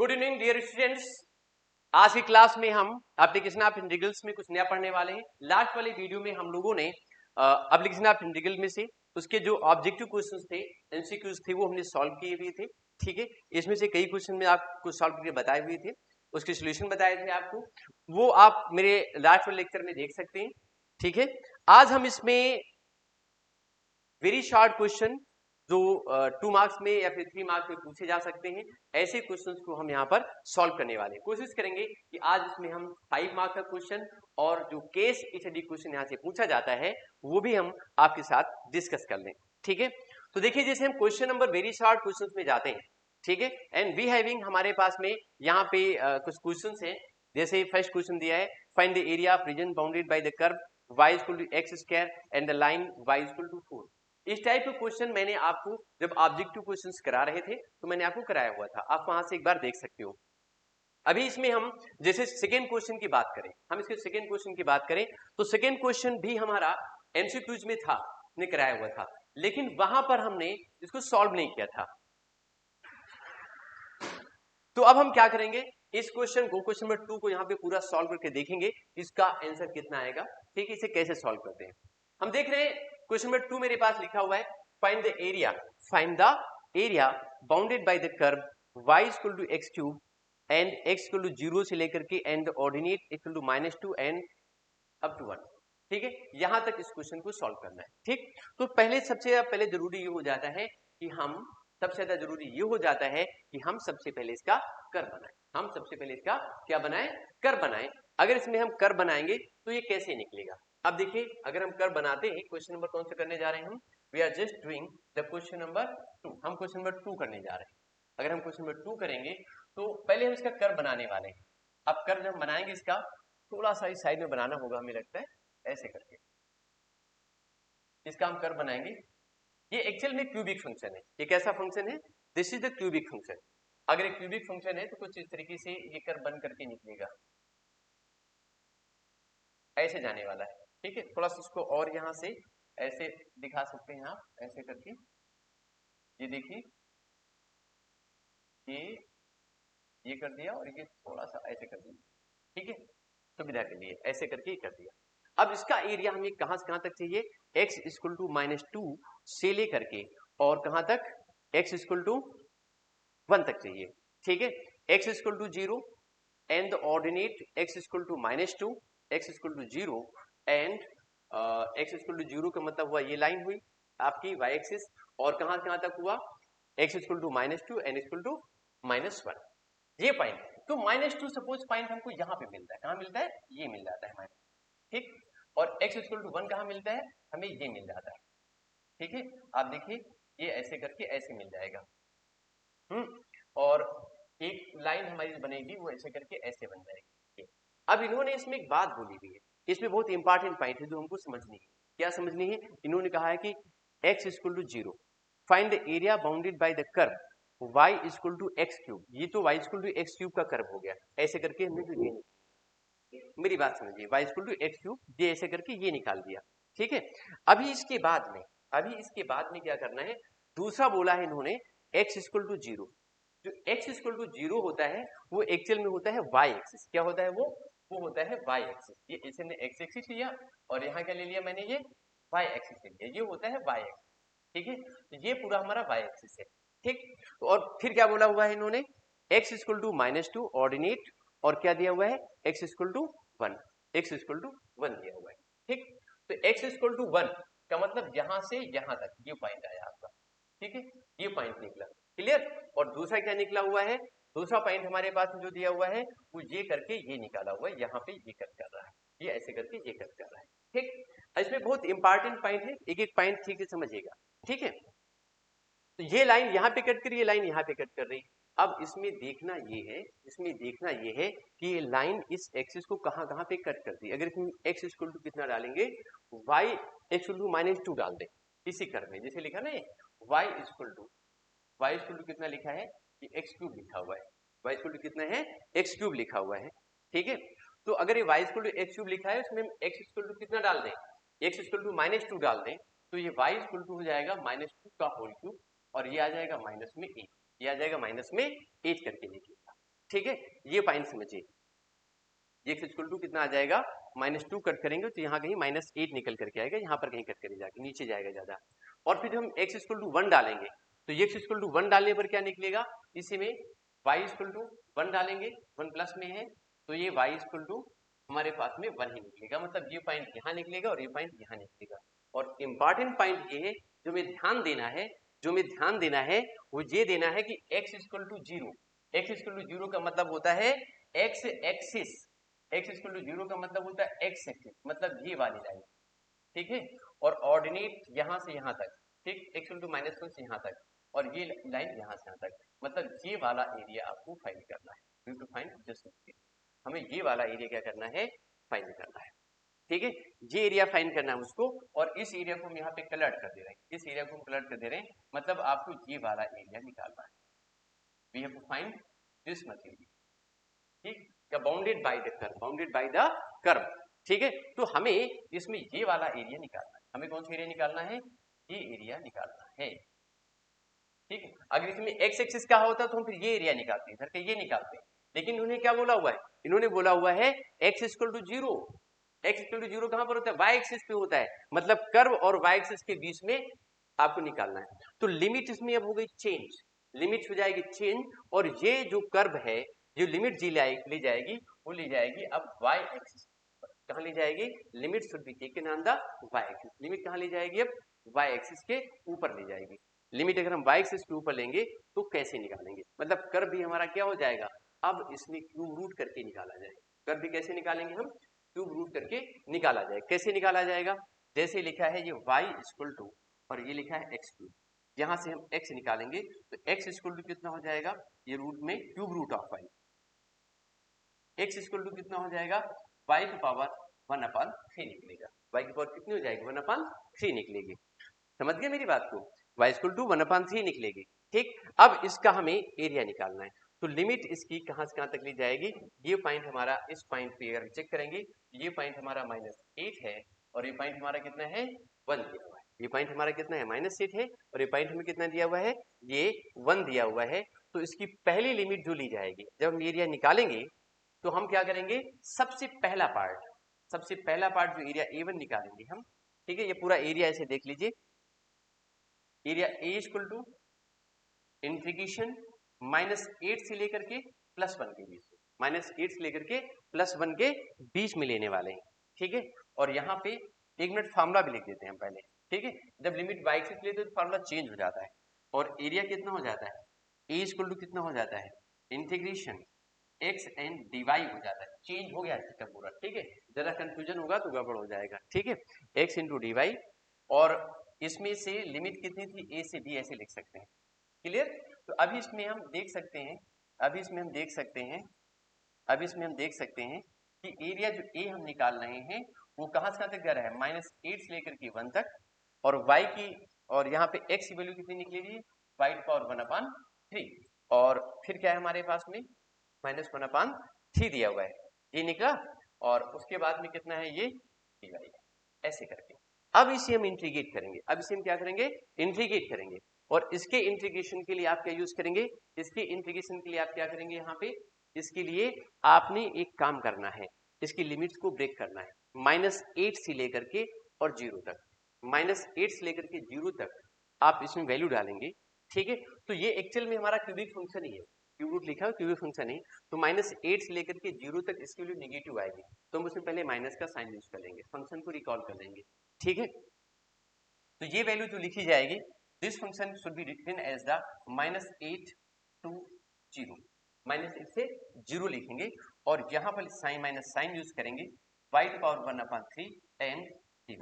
Good evening dear students. आज की class में हम एप्लीकेशन ऑफ इंटीग्रल्स में कुछ नया पढ़ने वाले हैं। लास्ट वाले वीडियो में हम लोगों ने एप्लीकेशन ऑफ इंटीग्रल में से उसके जो ऑब्जेक्टिव क्वेश्चंस थे, एमसीक्यूज थे, वो हमने सॉल्व किए हुए थे। ठीक है, इसमें से कई क्वेश्चन में आपको सॉल्व करके बताए हुए थे, उसके सोल्यूशन बताए थे आपको, वो आप मेरे लास्ट वाले लेक्चर में देख सकते हैं। ठीक है, आज हम इसमें वेरी शॉर्ट क्वेश्चन जो 2 मार्क्स में या फिर 3 मार्क्स में पूछे जा सकते हैं, ऐसे क्वेश्चंस को हम यहाँ पर सॉल्व करने वाले हैं। कोशिश करेंगे कि आज इसमें हम 5 मार्क्स का क्वेश्चन और जो केस स्टडी क्वेश्चन यहाँ से पूछा जाता है वो भी हम आपके साथ डिस्कस कर लें। ठीक है, तो देखिए जैसे हम question number very short question में जाते हैं। ठीक है, एंड वी हैविंग हमारे पास में यहाँ पे कुछ क्वेश्चन है। जैसे फर्स्ट क्वेश्चन दिया है, find the area of region bounded by the curve y equal to x square and the line y equal to 4। इस टाइप के क्वेश्चन मैंने आपको जब ऑब्जेक्टिव क्वेश्चंस करा रहे थे तो मैंने आपको कराया हुआ था, आप वहां से एक बार देख सकते हो। अभी इसमें हम जैसे सेकेंड क्वेश्चन की बात करें, हम इसके सेकेंड क्वेश्चन की बात करें तो सेकेंड क्वेश्चन भी हमारा एमसीक्यूज में था, ने कराया हुआ था, लेकिन वहां पर हमने इसको सॉल्व नहीं किया था। तो अब हम क्या करेंगे, इस क्वेश्चन को, क्वेश्चन नंबर 2 को यहाँ पे पूरा सॉल्व करके देखेंगे इसका आंसर कितना आएगा। ठीक है, इसे कैसे सॉल्व करते हैं हम देख रहे हैं। क्वेश्चन नंबर 2 मेरे पास लिखा हुआ है, find the area, find the area bounded by the curve y equal to x cube and x equal to 0 से लेकर के and ordinate equal to -2 and up to 1। ठीक है, यहां तक इस क्वेश्चन को सॉल्व करना है। ठीक, तो पहले सबसे पहले जरूरी ये हो जाता है कि हम सबसे ज्यादा जरूरी ये हो जाता है कि हम सबसे पहले इसका कर बनाएं। हम सबसे पहले इसका क्या बनाएं, कर बनाएं। अगर इसमें हम कर बनाएंगे तो ये कैसे निकलेगा। अब देखिए, अगर हम कर बनाते हैं, क्वेश्चन नंबर कौन सा करने जा रहे हैं हम, we are just doing the question number 2। हम क्वेश्चन नंबर 2 करने जा रहे हैं। अगर हम क्वेश्चन नंबर 2 करेंगे तो पहले हम इसका कर बनाने वाले हैं। अब कर जब बनाएंगे इसका थोड़ा सा इस साइड में बनाना होगा, हमें लगता है ऐसे करके इसका हम कर बनाएंगे। ये एक्चुअल में क्यूबिक फंक्शन है। ये कैसा फंक्शन है, this is the cubic function. अगर एक क्यूबिक फंक्शन है तो कुछ इस तरीके से ये कर बन करके निकलेगा, ऐसे जाने वाला है। ठीक है, थोड़ा सा इसको और यहाँ से ऐसे दिखा सकते हैं आप, ऐसे करके ये देखिए, ये कर दिया और ये थोड़ा सा ऐसे कर दिया। ठीक है, सुविधा के लिए ऐसे करके कर दिया। अब इसका एरिया हमें कहां से कहां तक चाहिए, x इक्वल टू -2 से लेकर के और कहां तक, x इक्वल टू 1 तक चाहिए। ठीक है, x equal to 0 and the ordinate x equal to -2, x equal to 0 and x equal to 0 का मतलब हुआ ये लाइन हुई आपकी y एक्सिस, और कहां तक हुआ, x equal to -2 and equal to -1, ये पॉइंट। तो -2 सपोज पॉइंट हमको यहाँ पे मिलता है, कहाँ मिलता है, ये मिल जाता है माइनस। ठीक, और x इक्वल टू 1 कहाँ मिलता है, हमें ये मिल जाता है। ठीक है, आप देखिए ये ऐसे करके ऐसे मिल जाएगा। और एक लाइन हमारी बनेगी वो ऐसे करके ऐसे बन जाएगी। अब इन्होंने इसमें एक बात बोली हुई है, इसमें बहुत इंपॉर्टेंट पॉइंट है जो हमको समझनी है। क्या समझनी है, इन्होंने कहा है कि x equal to 0, find the area bounded by the curve y equal to x cube. ये तो y equal to x cube का कर्व हो गया, ऐसे करके हमने जो ये, मेरी बात समझिए, y equal to x cube, ये ऐसे करके ये निकाल दिया। ठीक है, अभी इसके बाद में क्या करना है, दूसरा बोला है इन्होंने x इक्वल टू 0। जो x इक्वल टू 0 होता है वो एक्चुअल में होता है y एक्सिस। क्या होता है वो होता है y एक्सिस। ये इसे हमने x एक्सिस लिया और यहाँ क्या ले लिया मैंने, ये y एक्सिस ले लिया, ये होता है y एक्सिस। ठीक है, तो ये पूरा हमारा y एक्सिस है। ठीक, और फिर क्या बोला हुआ है इन्होंने, x इक्वल टू -2 ऑर्डिनेट, और क्या दिया हुआ है, x equal to 1, x equal to 1 दिया हुआ है। ठीक, तो x इक्वल टू 1 का मतलब यहां से यहां तक ये पॉइंट आया आपका। ठीक है, ये पॉइंट निकला, क्लियर। और दूसरा क्या निकला हुआ है, दूसरा पॉइंट हमारे पास जो दिया हुआ है वो ये करके ये निकाला हुआ है, यहाँ पे ये कट कर रहा है, ये ऐसे करके ये कट कर रहा है। ठीक, इसमें बहुत इंपॉर्टेंट पॉइंट है, एक एक पॉइंट ठीक से समझिएगा। ठीक है, तो ये लाइन यहाँ पे कट कर रही है, लाइन यहाँ पे कट कर रही है। अब इसमें देखना ये है कि ये लाइन इस एक्सिस को कहाँ पे कट करती है। अगर इसमें x इक्वल टू कितना डालेंगे, y इक्वल टू -2 डाल दें इसी कर में, जैसे लिखा ना y इक्वल टू कितना लिखा है, ये x क्यूब लिखा हुआ है, y इक्वल टू कितना है, x क्यूब लिखा हुआ है। ठीक है, तो अगर ये y equal to x cube लिखा है उसमें x इक्वल टू कितना डाल दें, x इक्वल टू -2 डाल दें, तो ये y इक्वल टू हो जाएगा -2 का होल क्यूब, और ये आ जाएगा माइनस में 8, ये आ जाएगा माइनस में 8 करके लिखिएगा। ठीक है, ये पॉइंट समझिए। x इक्वल टू कितना आ जाएगा, -2 कट करेंगे तो यहाँ कहीं -8 निकल करके आएगा, यहाँ पर कहीं कट करके जाके नीचे जाएगा ज्यादा। और फिर हम x इक्वल टू 1 डालेंगे तो x इक्वल टू 1 डालने पर क्या निकलेगा, इसी में y इक्वल टू 1 डालेंगे, 1 प्लस में है तो ये y इक्वल टू हमारे पास में 1 ही निकलेगा, मतलब ये पॉइंट यहाँ निकलेगा और ये पॉइंट यहाँ निकलेगा। और इंपॉर्टेंट पॉइंट ये है जो हमें ध्यान देना है, जो हमें ध्यान देना है वो ये देना है कि x equal to 0, x equal to 0 का मतलब होता है x axis, x equal to 0 का मतलब होता है x एक्सिस, मतलब ये वाली लाइन, ठीक है। और ऑर्डिनेट यहाँ से यहाँ तक, ठीक, x इक्वल टू -1 से यहाँ तक, और ये लाइन यहाँ से यहाँ तक, मतलब ये वाला एरिया आपको फाइंड करना है। यू टू फाइंड जस्ट, हमें ये वाला एरिया क्या करना है, फाइंड करना है, ठीक है। ये एरिया फाइंड करना है उसको, और इस एरिया को हम यहाँ पे कलर्ट कर दे रहे हैं, इस एरिया को हम कलर्ट कर दे रहे हैं, मतलब आपको ये वाला एरिया निकालना है। We have to find this material, ठीक, bounded by the curve, bounded by the curve, ठीक है। तो हमें इसमें ये वाला एरिया निकालना है, हमें कौन सा एरिया निकालना है, ये एरिया निकालना है, ठीक है। अगर इसमें x एक्सिस का होता तो हम फिर ये एरिया निकालते हैं, इधर के ये निकालते हैं, लेकिन इन्होंने क्या बोला हुआ है, इन्होंने बोला हुआ है x equal to 0, x equal to 0 कहां पर होता है, y एक्सिस पे होता है, मतलब कर्व और y एक्सिस के बीच में आपको निकालना है। तो लिमिट इसमें अब हो गई चेंज, लिमिट हो जाएगी चेंज, और ये जो कर्व है, जो लिमिट जी ली जाएगी वो ली जाएगी अब y एक्सिस, कहां ली जाएगी, limit should be taken on the y axis, limit कहां ली जाएगी, अब y एक्सिस के ऊपर ली जाएगी। लिमिट अगर हम y एक्सिस के ऊपर लेंगे तो कैसे निकालेंगे, मतलब कर्व भी हमारा क्या हो जाएगा, अब इसमें क्यूब रूट करके निकाला जाएगा, कर्व भी कैसे निकालेंगे हम, क्यूब रूट करके निकाला जाएगा। कैसे निकाला जाएगा, जैसे लिखा है ये y इक्वल टू और ये लिखा है x क्यूब, यहाँ से हम x निकालेंगे तो x इक्वल टू कितना हो जाएगा, ये रूट में cube root of y, x equal to कितना हो जाएगा, y की पावर 1/3 निकलेगा, y की पावर कितनी हो जाएगी, 1/3 निकलेगी। समझ गए मेरी बात को, y इक्वल टू 1/3 निकलेगी, ठीक। अब इसका हमें एरिया निकालना है, तो लिमिट इसकी कहां से कहां तक ली जाएगी, ये पॉइंट हमारा, इस पॉइंट पे अगर चेक करेंगे ये पॉइंट हमारा -8 है, और ये पॉइंट हमारा कितना है, 1 दिया हुआ है, ये पॉइंट हमारा कितना है, -8 है, और ये पॉइंट हमें कितना दिया हुआ है, ये 1 दिया हुआ है। तो इसकी पहली लिमिट जो ली जाएगी, जब हम एरिया निकालेंगे तो हम क्या करेंगे, सबसे पहला पार्ट, सबसे पहला पार्ट जो एरिया A1 निकालेंगे हम, ठीक है। ये पूरा एरिया ऐसे देख लीजिए, area A equal to integration -8 से लेकर के +1 के बीच, -8 से लेकर के +1 के बीच में लेने वाले हैं, ठीक है। और यहाँ पे 1 मिनट फार्मूला भी लिख देते हैं हम पहले, ठीक है। जब लिमिट y एक्सिस लेते हैं तो फार्मूला चेंज हो जाता है, और एरिया कितना हो जाता है, A इक्वल टू कितना हो जाता है, इंटीग्रेशन x एंड dy हो जाता है, चेंज हो गया इसका पूरा, ठीक है। जरा कंफ्यूजन होगा तो गड़बड़ हो जाएगा, ठीक है, x इंटू डी वाई, और इसमें से लिमिट कितनी थी, a से b ऐसे लिख सकते हैं, क्लियर। तो अभी इसमें हम देख सकते हैं, अभी इसमें हम देख सकते हैं, अभी इसमें हम देख सकते हैं कि एरिया जो a हम निकाल रहे हैं वो कहां से कहां तक जा रहा है, -8 से लेकर के 1 तक, और y की, और यहाँ पे x की वैल्यू कितनी निकलेगी, y की पावर 1/3, और फिर क्या है हमारे पास में -1/3 दिया हुआ है, ये निकला, और उसके बाद में कितना है, ये dy है, ऐसे करके। अब इसे हम इंटीग्रेट करेंगे, अब इसे हम क्या करेंगे, इंटीग्रेट करेंगे, और इसके इंटीग्रेशन के लिए आप क्या यूज करेंगे, इसके इंटीग्रेशन के लिए आप क्या करेंगे, यहाँ पे इसके लिए आपने एक काम करना है, इसकी लिमिट्स को ब्रेक करना है, -8 से लेकर के और 0 तक, -8 से लेकर के 0 तक आप इसमें वैल्यू डालेंगे, ठीक है। तो ये एक्चुअल में हमारा क्यूबिक फंक्शन ही है, क्यूब रूट लिखा है, क्यूबिक फंक्शन है, तो -8 से लेकर के 0 तक इसकी वैल्यू नेगेटिव आएगी, तो हम उसमें पहले माइनस का साइन यूज कर लेंगे, फंक्शन को रिकॉल कर लेंगे, ठीक है। तो ये वैल्यू जो लिखी जाएगी, this function should be written as the -8 to 0, -8 से 0 लिखेंगे, और यहाँ पर साइन माइनस साइन यूज करेंगे, y की पावर 1/3 एंड dy,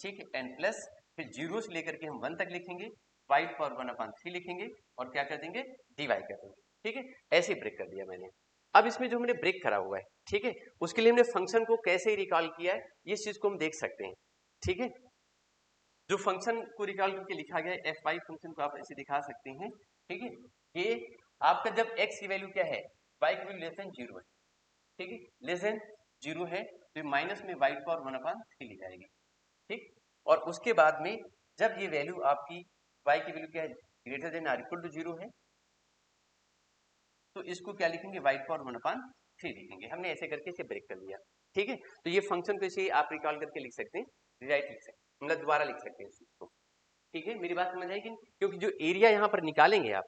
ठीक है, एंड प्लस फिर 0 से लेकर के हम 1 तक लिखेंगे, y की पावर 1/3 लिखेंगे, और क्या कर देंगे, dy कर देंगे, ठीक है। ऐसे ब्रेक कर दिया मैंने। अब इसमें जो हमने ब्रेक करा हुआ है, ठीक है, उसके लिए हमने फंक्शन को कैसे रिकॉल किया है, इस चीज को हम देख सकते हैं, ठीक है। जो फंक्शन को रिकॉल करके लिखा गया है, fy फंक्शन को आप ऐसे दिखा सकते हैं, ठीक है। ये आपका जब x की वैल्यू क्या है, y की वैल्यू लेस देन 0 है, ठीक है, लेस देन 0 है, तो माइनस में y की पावर 1/3 ली जाएगी, ठीक। और उसके बाद में जब ये वैल्यू आपकी y की वैल्यू क्या है, greater than or equal to 0 है, तो इसको क्या लिखेंगे, y पावर 1/3 लिखेंगे। हमने ऐसे करके इसे ब्रेक कर दिया, ठीक है। तो ये फंक्शन को इसे आप रिकॉल करके लिख सकते हैं, रिराइट लिख सकते हैं, मतलब दोबारा लिख सकते हैं इस चीज को, ठीक है। मेरी बात समझ आएगी, क्योंकि जो एरिया यहाँ पर निकालेंगे आप,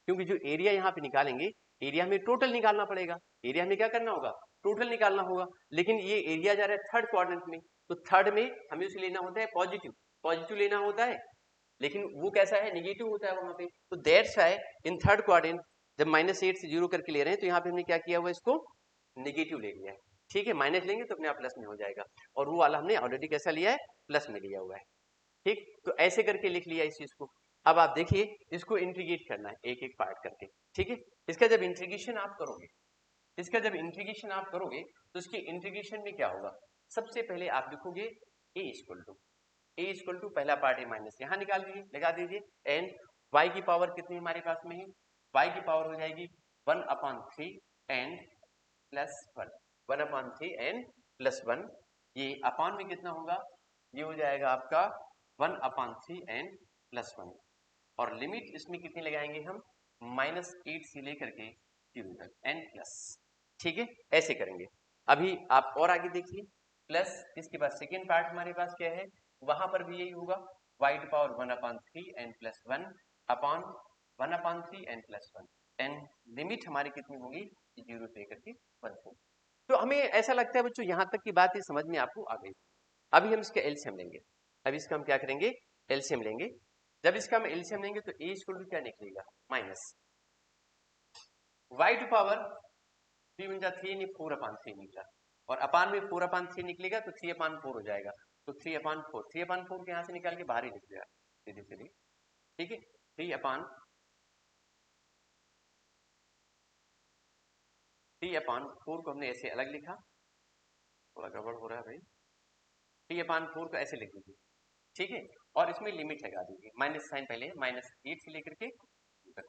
क्योंकि जो एरिया यहाँ पे निकालेंगे, एरिया में टोटल निकालना पड़ेगा, एरिया में क्या करना होगा, टोटल निकालना होगा। लेकिन ये एरिया जा रहा है थर्ड क्वाड्रेंट में, तो थर्ड में हमें उसे लेना होता है पॉजिटिव, पॉजिटिव लेना होता है, लेकिन वो कैसा है, निगेटिव होता है वहां पे। तो that's why in third quadrant जब -8 से 0 करके ले रहे हैं, तो यहाँ पे हमने क्या किया हुआ, इसको निगेटिव ले लिया है, ठीक है। माइनस लेंगे तो अपने आप प्लस में हो जाएगा, और वो वाला हमने ऑलरेडी कैसा लिया है, प्लस में लिया हुआ है, ठीक। तो ऐसे करके लिख लिया इस चीज को। अब आप देखिए, इसको इंटीग्रेट करना है एक एक पार्ट करके, ठीक है। इसका जब इंटीग्रेशन आप करोगे, इसका जब इंटीग्रेशन आप करोगे, तो इसके इंटीग्रेशन में क्या होगा, सबसे पहले आप लिखोगे a इक्वल टू पहला पार्ट है माइनस, यहाँ निकाल दीजिए, लगा दीजिए, एंड y की पावर कितनी हमारे पास में है, y की पावर हो जाएगी 1/3 एंड प्लस 1, 1/3 एंड प्लस 1, ये अपान में कितना होगा, ये हो जाएगा आपका 1/3 एंड प्लस 1, और लिमिट इसमें कितनी लगाएंगे हम, -8 से लेकर के 0 तक एंड प्लस, ठीक है। ऐसे करेंगे। अभी आप और आगे देखिए, प्लस इसके बाद सेकेंड पार्ट हमारे पास क्या है, वहां पर भी यही होगा, y to power 1/3 and plus 1 upon 1/3 and plus 1, and limit हमारी कितनी होगी, 0 से लेकर के 1 तक। तो हमें ऐसा लगता है बच्चों, यहाँ तक की बात ये समझ में आपको आ गई। अभी हम इसका एलसीएम लेंगे, अभी इसका हम क्या करेंगे, एलसीएम लेंगे। जब इसका हम एलसीएम लेंगे तो a इक्वल टू क्या निकलेगा, माइनस y टू पावर 3 × 3 4/3 निकला, और अपान में 4/3 निकलेगा तो 3/4 हो जाएगा, तो 3/4, 3/4 के यहाँ से निकाल के बाहर ही लिख दिया सीधे सीधे, ठीक है। 3/4 को हमने ऐसे अलग लिखा, थोड़ा गड़बड़ हो रहा है भाई, 3/4 को ऐसे लिख दीजिए, ठीक है। और इसमें लिमिट लगा दीजिए, माइनस साइन पहले -8 से लेकर के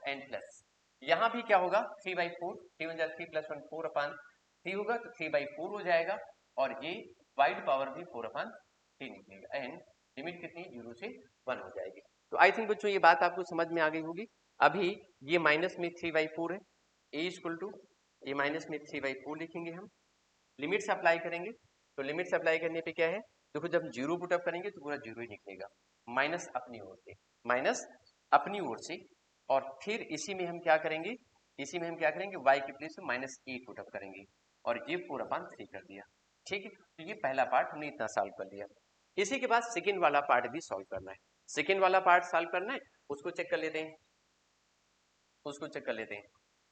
एन प्लस, यहाँ भी क्या होगा, 3/4, 3 × 3 + 1 4/3 होगा, तो 3/4 हो जाएगा, और ये y टू पावर भी 4/3 निकलेगा, एंड लिमिट कितनी, 0 से 1 हो जाएगी। तो आई थिंक बच्चों ये बात आपको समझ में आ गई होगी। अभी ये माइनस में 3/4 है, a इक्वल टू ये माइनस में 3/4 लिखेंगे हम, लिमिट्स अप्लाई करेंगे, तो लिमिट्स अप्लाई करने पे क्या है, देखो जब 0 पुटअप करेंगे तो पूरा 0 ही निकलेगा, माइनस अपनी ओर से, माइनस अपनी ओर से, और फिर इसी में हम क्या करेंगे, इसी में हम क्या करेंगे, y की प्लेस में -8 पुटअप करेंगे, और ये 4/3 कर दिया, ठीक है। तो ये पहला पार्ट हमने इतना सॉल्व कर लिया। इसी के बाद सेकेंड वाला पार्ट भी सॉल्व करना है, सेकेंड वाला पार्ट सॉल्व करना है, उसको चेक कर लेते हैं, उसको चेक कर लेते हैं,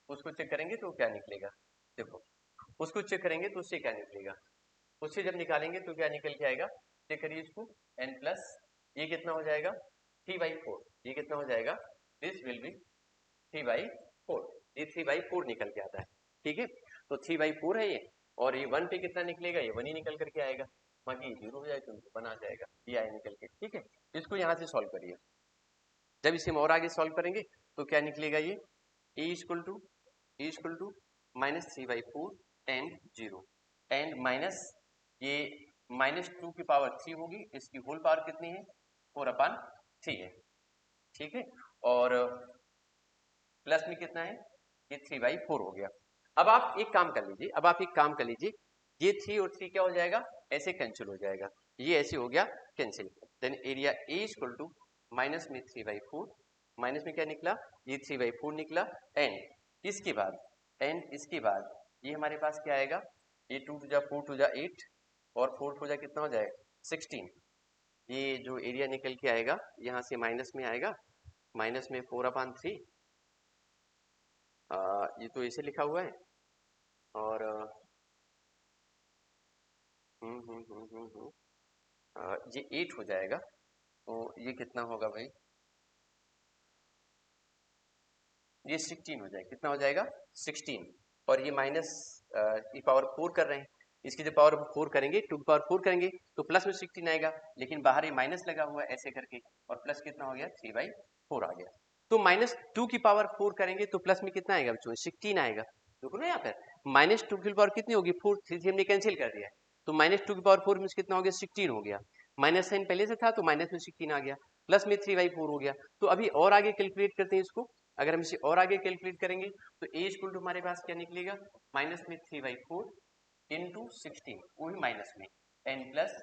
उसको चेक करेंगे तो क्या निकलेगा, देखो उसको चेक करेंगे तो उससे क्या निकलेगा, उससे जब निकालेंगे तो क्या निकल के आएगा, चेक करिए इसको, n प्लस ये कितना हो जाएगा, 3/4, ये कितना हो जाएगा, दिस विल बी 3/4, ये 3/4 निकल के आता है, ठीक है। तो 3/4 है ये, और ये 1 पे कितना निकलेगा, ये 1 ही निकल करके आएगा, बाकी 0 हो जाए तो 1 आ जाएगा, ये आए निकल के, ठीक है। इसको यहाँ से सॉल्व करिए, जब इसे हम और आगे सॉल्व करेंगे तो क्या निकलेगा, ये a equal to -3/4 and 0, and minus ये -2 की पावर 3 होगी, इसकी होल पावर कितनी है, 4/3 है, ठीक है। और प्लस में कितना है, ये 3/4 हो गया। अब आप एक काम कर लीजिए, अब आप एक काम कर लीजिए, ये 3 और 3 क्या हो जाएगा, ऐसे कैंसिल हो जाएगा, ये ऐसे हो गया cancel. Then area a equal to minus में 3/4, माइनस में क्या निकला, ये 3/4 निकला, एंड इसके बाद ये हमारे पास क्या आएगा, ये 2 टू जा 4 टू जा 8, और 4 टू जा कितना हो जाएगा 16, ये जो एरिया निकल के आएगा यहाँ से माइनस में आएगा, माइनस में 4/3, ये तो ऐसे लिखा हुआ है, और ये 8 हो जाएगा, तो ये कितना होगा भाई, ये 16 हो जाएगा, कितना हो जाएगा 16, और ये माइनस की पावर 4 कर रहे हैं, इसकी जब पावर 4 करेंगे, 2 की पावर 4 करेंगे तो प्लस में 16 आएगा, लेकिन बाहर ये माइनस लगा हुआ है ऐसे करके, और प्लस कितना हो गया 3/4 आ गया। तो -2 की पावर 4 करेंगे तो प्लस में कितना आएगा बच्चों, 16 आएगा, देखो ना यहाँ पर -2 की पावर कितनी होगी 4, 3 हमने कैंसिल कर दिया, तो -2 की पावर 4 में कितना हो गया 16 हो गया, माइनस साइन पहले से था तो माइनस में 16 आ गया, प्लस में 3/4 हो गया। तो अभी और आगे कैलकुलेट करते हैं इसको, अगर हम इसे और आगे कैलकुलेट करेंगे तो a इक्वल टू हमारे पास क्या निकलेगा, माइनस में 3/4 इंटू 16, वो भी माइनस में n प्लस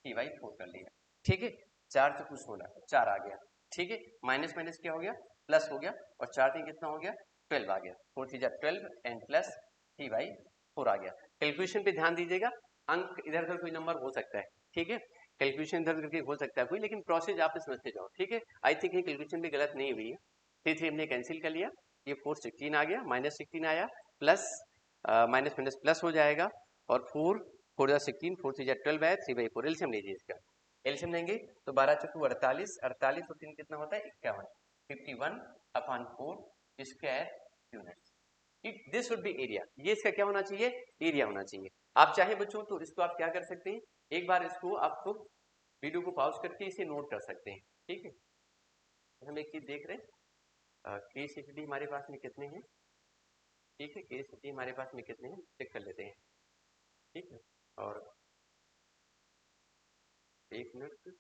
3/4 कर लिया, ठीक है। 4 से कुछ होना, 4 आ गया, ठीक है। माइनस माइनस क्या हो गया, प्लस हो गया, और 4 से कितना हो गया, 12 आ गया, 4 3 12 n प्लस 3/4 आ गया। कैलकुलेशन पे ध्यान दीजिएगा, अंक इधर उधर कोई नंबर हो सकता है, ठीक है। कैलकुलेशन इधर करके हो सकता है कोई, लेकिन प्रोसेस आप समझते जाओ, ठीक है। आई थिंक ये कैलकुलेशन भी गलत नहीं हुई है। 3 हमने कैंसिल कर लिया, ये 4 16 आ गया, माइनस 16 आया, प्लस माइनस माइनस प्लस हो जाएगा, और 4 4 16, 4 3 12 आया, 3/4 एलसीएम लीजिए इसका। एलसीएम लेंगे तो 12 चौको 48, 48 और 3 कितना होता है 51, 51/4 square units. This would be area, ये इसका क्या होना चाहिए, एरिया होना चाहिए। आप चाहे बच्चों तो इसको आप क्या कर सकते हैं, एक बार इसको आपको वीडियो को पॉज करके इसे नोट कर सकते हैं, ठीक है। हम एक चीज देख रहे हैं, केस स्टडी हमारे पास में कितने हैं, ठीक है, केस स्टडी हमारे पास में कितने हैं चेक कर लेते हैं, ठीक है। और एक मिनट,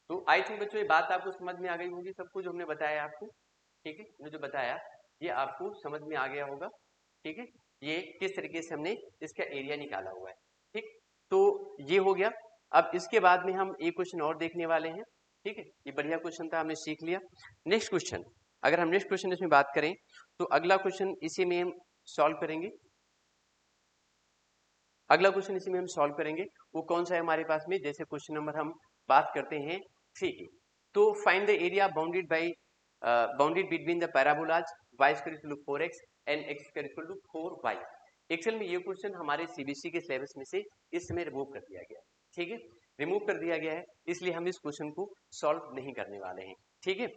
तो आई थिंक बच्चों ये बात आपको समझ में आ गई होगी, सबको जो हमने बताया आपको, ठीक है, मैंने जो बताया ये आपको समझ में आ गया होगा, ठीक है। ये किस तरीके से हमने इसका एरिया निकाला हुआ है, ठीक। तो ये हो गया। अब इसके बाद में हम एक क्वेश्चन और देखने वाले हैं, ठीक है। ये बढ़िया क्वेश्चन था, हमने सीख लिया। नेक्स्ट क्वेश्चन, अगर हम नेक्स्ट क्वेश्चन इसमें बात करें तो अगला क्वेश्चन इसी में हम सॉल्व करेंगे। अगला क्वेश्चन इसी में हम सॉल्व करेंगे, वो कौन सा है हमारे पास में, जैसे क्वेश्चन नंबर हम बात करते हैं 3 की। तो find the area bounded by bounded between the parabolas y square equal to 4x and x square equal to 4y। Actual में ये क्वेश्चन हमारे सीबीएसई के सिलेबस में से इस समय रिमूव कर दिया गया है, ठीक है, रिमूव कर दिया गया है, इसलिए हम इस क्वेश्चन को सॉल्व नहीं करने वाले हैं, ठीक है।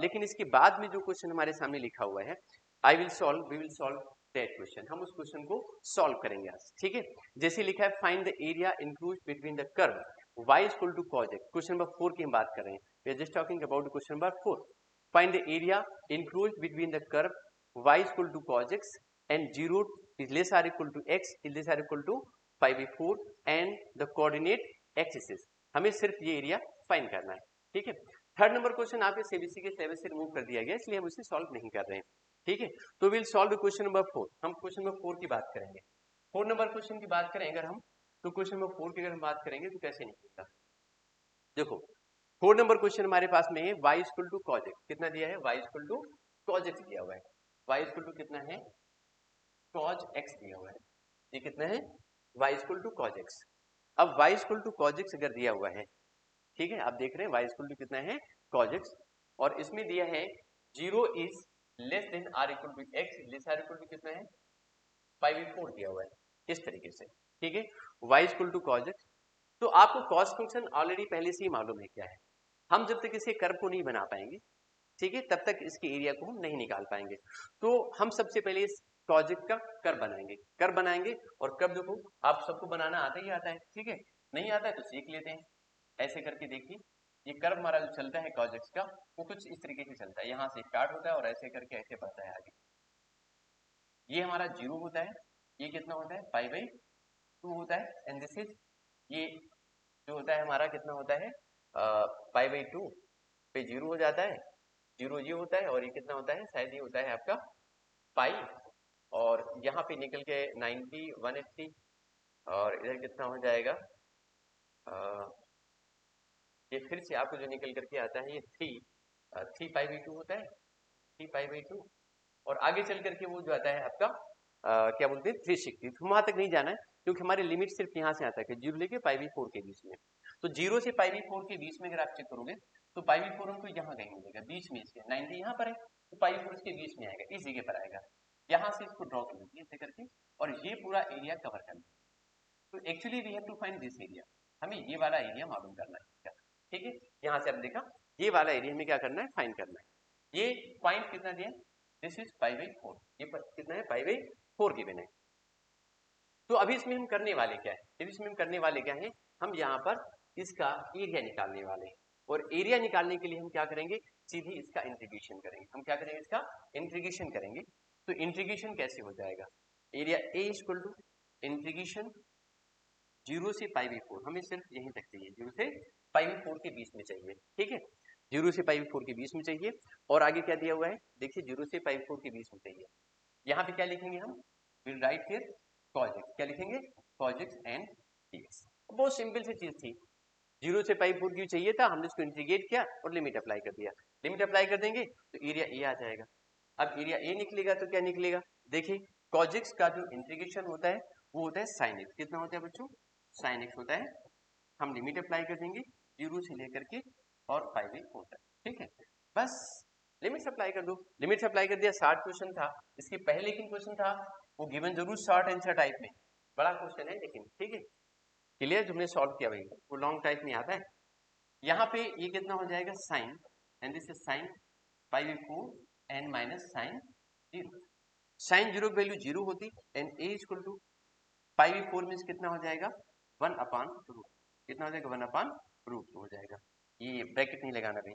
लेकिन इसके बाद में जो क्वेश्चन हमारे सामने लिखा हुआ है, I will solve, we will solve that question, हम उस क्वेश्चन को सॉल्व करेंगे आज, ठीक है। जैसे लिखा है find the area include between the curve y equal to cos x, question number 4 की हम बात कर रहे हैं, we are just talking about question number 4। Find the area include between the curve y equal to cos x and 0 is less or equal to x is less or equal to 5/4 and the coordinate axis। हमें सिर्फ ये area find करना है, ठीक है। Third number question आपके CBSE के syllabus से रिमूव कर दिया गया, इसलिए हम उसे सॉल्व नहीं कर रहे हैं, ठीक है। तो विल सॉल्व क्वेश्चन नंबर 4, हम क्वेश्चन नंबर 4 की बात करेंगे। 4 नंबर क्वेश्चन की बात करें अगर हम, तो क्वेश्चन नंबर 4 की अगर हम बात करेंगे तो कैसे निकलेगा, देखो 4 नंबर क्वेश्चन हमारे पास में है y equal to cos x, कितना दिया है, y equal to cos x दिया हुआ है, y इक्वल टू कितना है cos x दिया हुआ है, ये कितना है y equal to cos x। अब y equal to cos x अगर दिया हुआ है, ठीक है, आप देख रहे हैं y इक्वल टू कितना है cos x, और इसमें दिया है 0 is less than r equal to x, less r equal to कितना है 5/4 दिया हुआ है, इस तरीके से, ठीक है। y equal to cos x, तो आपको cos फंक्शन ऑलरेडी पहले से ही मालूम है क्या है, हम जब तक इसे कर्व को नहीं बना पाएंगे, ठीक है, तब तक इसके एरिया को हम नहीं निकाल पाएंगे। तो हम सबसे पहले इस प्रोजेक्ट का कर्व बनाएंगे, कर्व बनाएंगे, और कर्व देखो आप सबको बनाना आता ही आता है, ठीक है, नहीं आता है तो सीख लेते हैं। ऐसे करके देखिए, ये कर्व हमारा जो चलता है cos x का, वो कुछ इस तरीके से चलता है, यहाँ से स्टार्ट होता है और ऐसे करके ऐसे बढ़ता है आगे, ये हमारा 0 होता है, ये कितना होता है 5/2 होता है, एंड दिस इज, ये जो होता है हमारा कितना होता है 5/2 पे 0 हो जाता है, 0 ये होता है, और ये कितना होता है शायद ये होता है आपका पाई, और यहाँ पे निकल के 90 180, और इधर कितना हो जाएगा, ये फिर से आपको जो निकल करके आता है ये 3 होता है, 3 और आगे चल करके वो जो आता है आपका क्या बोलते हैं 360, तो वहां तक नहीं जाना है, क्योंकि हमारी लिमिट सिर्फ यहाँ से आता है 0 लेके 5/4 के बीच में। तो 0 से 5/4 के बीच में अगर आप चेक करोगे तो 5/4 हमको यहाँ कहीं मिलेगा, बीच में इसके 90 यहाँ पर है, तो 5/4 इसके बीच में आएगा, इस जगह पर आएगा, यहाँ से इसको ड्रॉ कर लीजिए ऐसे करके, और ये पूरा एरिया कवर कर लीजिए। तो actually we have to find this area, हमें ये वाला एरिया मालूम करना है, ठीक है। यहाँ से आपने देखा ये वाला एरिया हमें क्या करना है, फाइंड करना है। ये पॉइंट कितना दिया, दिस इज 5/4, ये कितना है 5/4 गिवन है। तो अभी इसमें हम करने वाले क्या है, अभी इसमें हम करने वाले क्या है, हम यहाँ पर इसका एरिया निकालने वाले हैं, और एरिया निकालने के लिए हम क्या करेंगे, सीधी इसका इंटीग्रेशन करेंगे, हम क्या करेंगे इसका इंटीग्रेशन करेंगे। तो इंटीग्रेशन कैसे हो जाएगा, area A equal to integration 0 से π/4 हमें सिर्फ यहीं तक चाहिए, 0 से π/4 के बीच में चाहिए, ठीक है, 0 से π/4 के बीच में चाहिए। और आगे क्या दिया हुआ है, देखिए 0 से π/4 के बीच में चाहिए। यहाँ पे क्या लिखेंगे हम, will write here cos x, क्या लिखेंगे, cos x एंड dx। बहुत सिंपल सी चीज थी, 0 से π/4 की चाहिए था, हमने इसको इंटीग्रेट किया और लिमिट अप्लाई कर दिया। लिमिट अप्लाई कर देंगे तो एरिया ए आ जाएगा। अब एरिया ए निकलेगा तो क्या निकलेगा, देखिए cos x का जो इंटीग्रेशन होता है वो होता है sin x। कितना होता है बच्चों, sin x होता है। हम लिमिट अप्लाई कर देंगे 0 से लेकर के और π/4 तक, ठीक है, बस लिमिट अप्लाई कर दो। लिमिट अप्लाई कर दिया, 60 क्वेश्चन था। इसके पहले लेकिन क्वेश्चन था वो गिवन जरूर शॉर्ट आंसर टाइप में, बड़ा क्वेश्चन है लेकिन, ठीक है, क्लियर, जो हमने सॉल्व किया भाई वो लॉन्ग टाइप में आता है। यहाँ पे ये कितना हो जाएगा, sine, and this is sine π/4 and minus sine 0। Sine 0 की वैल्यू 0 होती and A equal to π/4 means कितना हो जाएगा, 1/√। कितना हो जाएगा, 1/√2 हो जाएगा। ये ब्रैकेट नहीं लगाना भाई,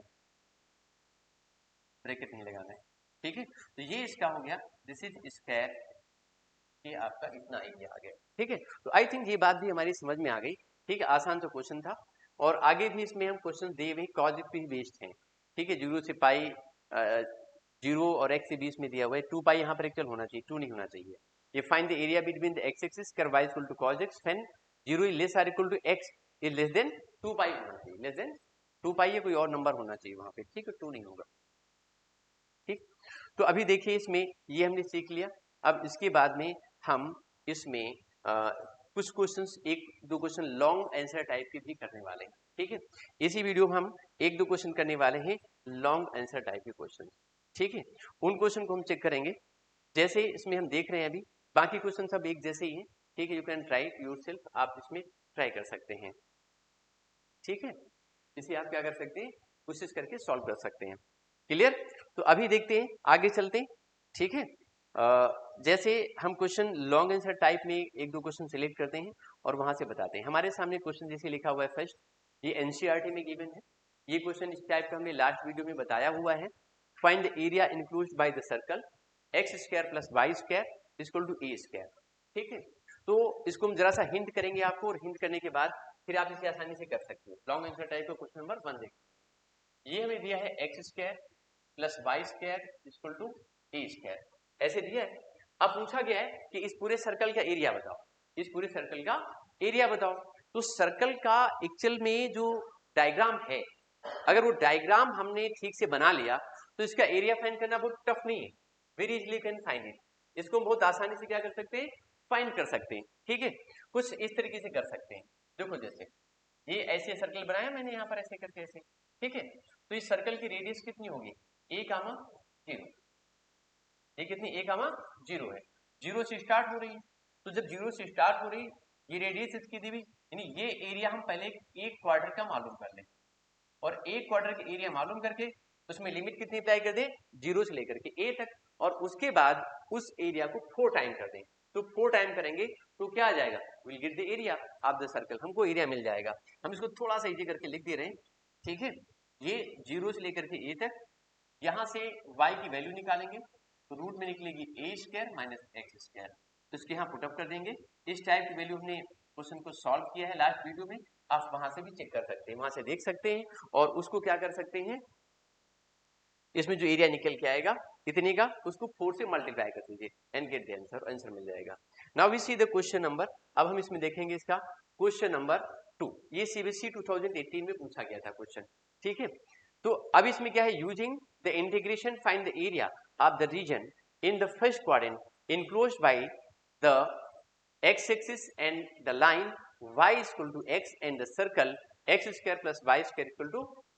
ब्रैकेट नहीं लगाना है, ठीक है। तो ये इसका हो गया, दिस इज स्क्वायर, ये आपका इतना एरिया आ गया, ठीक है। तो आई थिंक ये बात भी हमारी समझ में आ गई, ठीक है, आसान तो क्वेश्चन था। और आगे भी इसमें हम क्वेश्चन दिए हुए कॉज पे ही बेस्ड हैं, ठीक है, 0 से पाई 0 और x के बीच में दिया हुआ है, 2 पाई यहाँ पर एक्चुअल होना चाहिए, 2 नहीं होना चाहिए। ये find the area between the x axis curve y equal to cos x when 0 is less r equal to x is less than 2 pi होना चाहिए, लेस देन 2 पाई या कोई और नंबर होना चाहिए वहां पे, ठीक है, 2 नहीं होगा, ठीक। तो अभी देखिए इसमें ये हमने सीख लिया। अब इसके बाद में हम इसमें कुछ क्वेश्चंस, एक दो क्वेश्चन लॉन्ग आंसर टाइप के भी करने वाले हैं, ठीक है। इसी वीडियो में हम एक दो क्वेश्चन करने वाले हैं लॉन्ग आंसर टाइप के क्वेश्चन, ठीक है। उन क्वेश्चन को हम चेक करेंगे, जैसे इसमें हम देख रहे हैं अभी, बाकी क्वेश्चन सब एक जैसे ही हैं, ठीक है, यू कैन ट्राई योरसेल्फ, आप इसमें ट्राई कर सकते हैं, ठीक है। इसे आप क्या कर सकते हैं, कोशिश करके सॉल्व कर सकते हैं, क्लियर। तो अभी देखते हैं, आगे चलते हैं, ठीक है। जैसे हम क्वेश्चन लॉन्ग आंसर टाइप में एक दो क्वेश्चन सिलेक्ट करते हैं और वहां से बताते हैं। हमारे सामने क्वेश्चन जैसे लिखा हुआ है फर्स्ट, ये एनसीईआरटी में गिवन है। ये क्वेश्चन इस टाइप का हमने लास्ट वीडियो में बताया हुआ है। Find the area included by the circle x² + y² = a², ठीक है। तो इसको हम जरा सा हिंट करेंगे आपको, और हिंट करने के बाद फिर आप इसे आसानी से कर सकते हो। लॉन्ग आंसर टाइप का क्वेश्चन नंबर 1 देखिए, ये हमें दिया है x² + y² = a², ऐसे दिया है। अब पूछा गया है कि इस पूरे सर्कल का एरिया बताओ, इस पूरे सर्कल का एरिया बताओ। तो सर्कल का एक्चुअल में जो डायग्राम है, अगर वो डायग्राम हमने ठीक से बना लिया तो इसका एरिया फाइंड करना बहुत टफ नहीं है, very easily can find it. इसको हम बहुत आसानी से क्या कर सकते हैं, फाइंड कर सकते हैं, ठीक है। कुछ इस तरीके से कर सकते हैं, देखो जैसे ये ऐसे सर्कल बनाया मैंने यहाँ पर ऐसे करके ऐसे, ठीक है। तो इस सर्कल की रेडियस कितनी होगी, a,0, ये कितनी, a,0 है, 0 से स्टार्ट हो रही है। तो जब 0 से स्टार्ट हो रही, ये रेडियस इसकी दी हुई, यानी ये एरिया हम पहले एक क्वार्टर का मालूम कर लें, और एक क्वार्टर का एरिया मालूम करके उसमें लिमिट कितनी अप्लाई कर दें, 0 से लेकर के a तक, और उसके बाद उस एरिया को 4 टाइम कर दें। तो 4 टाइम करेंगे तो क्या आ जाएगा, will get the area of the circle, हमको एरिया मिल जाएगा। हम इसको थोड़ा सा इजी करके लिख दे रहे हैं, ठीक है। ये 0 से लेकर के a तक, यहाँ से y की वैल्यू निकालेंगे तो रूट में निकलेगी a² - x², तो इसके यहाँ पुटअप कर देंगे। इस टाइप की वैल्यू हमने क्वेश्चन को सॉल्व किया है लास्ट वीडियो में, आप वहां से भी चेक कर सकते हैं, वहां से देख सकते हैं, और उसको क्या कर सकते हैं, इसमें जो एरिया निकल के आएगा इतने का, उसको 4 से मल्टीप्लाई कर दीजिए and get the answer, answer मिल जाएगा। Now we see the question number, अब हम इसमें देखेंगे इसका क्वेश्चन नंबर 2। ये सीबीएसई 2018 में पूछा गया था क्वेश्चन, ठीक है। तो अब इसमें क्या है, using the integration find the area of the region in the first quadrant enclosed by the x-axis and the line y = x and the circle x² + y² =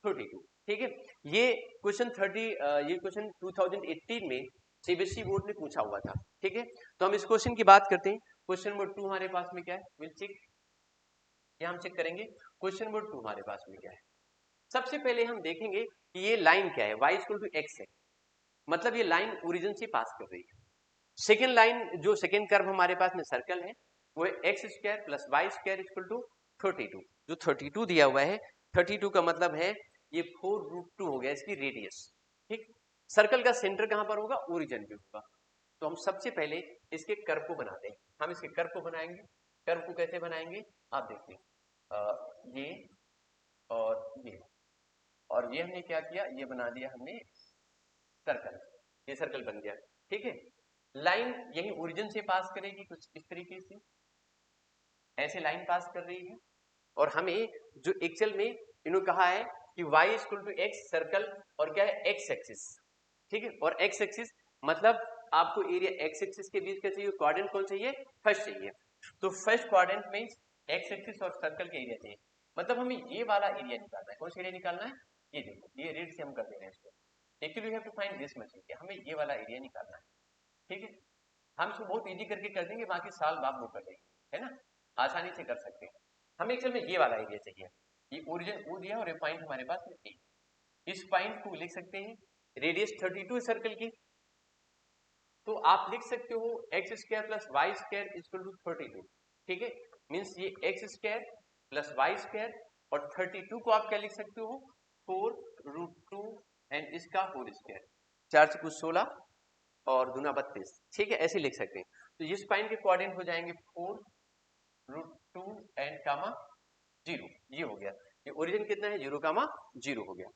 32, ठीक है। ये क्वेश्चन 2018 में सीबीएसई बोर्ड ने पूछा हुआ था, ठीक है। तो हम इस क्वेश्चन की बात करते हैं। क्वेश्चन नंबर 2 हमारे पास में क्या है, विल चेक, या हम चेक करेंगे क्वेश्चन नंबर 2 हमारे पास में क्या है। सबसे पहले हम देखेंगे कि ये लाइन क्या है, y = x है, मतलब ये लाइन ओरिजिन से पास कर रही है। सेकेंड लाइन, जो सेकेंड कर्व हमारे पास में सर्कल है, वो है x² + y² = 32, जो 32 दिया हुआ है, 32 का मतलब है ये 4√2 हो गया इसकी रेडियस, ठीक। सर्कल का सेंटर कहां पर होगा, ओरिजिन पे होगा। तो हम सबसे पहले इसके कर्व को बनाते हैं, हम इसके कर्व को बनाएंगे। कर्व को कैसे बनाएंगे आप देखिए, ये और ये हमने क्या किया, ये बना दिया हमने सर्कल, ये सर्कल बन गया। ठीक है, लाइन यही ओरिजिन से पास करेगी कुछ इस तरीके से, ऐसे लाइन पास कर रही है। और हमें जो एक्चुअल में इन्होंने कहा है कि y equal to x circle और क्या है एक्स एक्सिस। ठीक है, और एक्स एक्सिस मतलब आपको एरिया एक्स एक्सिस के बीच का चाहिए, क्वाड्रेंट कौन चाहिए, फर्स्ट चाहिए। तो फर्स्ट क्वाड्रेंट में एक्स एक्सिस और सर्कल के एरिया चाहिए, मतलब हमें ये वाला एरिया निकालना है। कौन सा एरिया निकालना है, ये देखो, ये रेड से हम कर दे रहे हैं इसको। Actually we have to find this much area, हमें ये वाला एरिया निकालना है। ठीक है, हम इसको बहुत इजी करके कर देंगे, बाकी साल बाद वो कर देंगे, है ना, आसानी से कर सकते हैं। हमें एक्चुअल में ये वाला एरिया चाहिए, ये ओरिजिन ओ दिया और ये पॉइंट हमारे पास में ए। इस पॉइंट को लिख सकते हैं, रेडियस 32 सर्कल की, तो आप लिख सकते हो x square plus y square equal to 32। ठीक है, मीन्स ये x square plus y square और 32 को आप क्या लिख सकते हो, 4√2 एंड इसका होल स्क्वायर, 4 से कुछ 16 और दूना 32। ठीक है, ऐसे लिख सकते हैं। तो इस पॉइंट के कोऑर्डिनेट हो जाएंगे 4√2 एंड कामा 0, ये हो गया। ये ओरिजिन कितना है, 0 कामा 0 हो गया।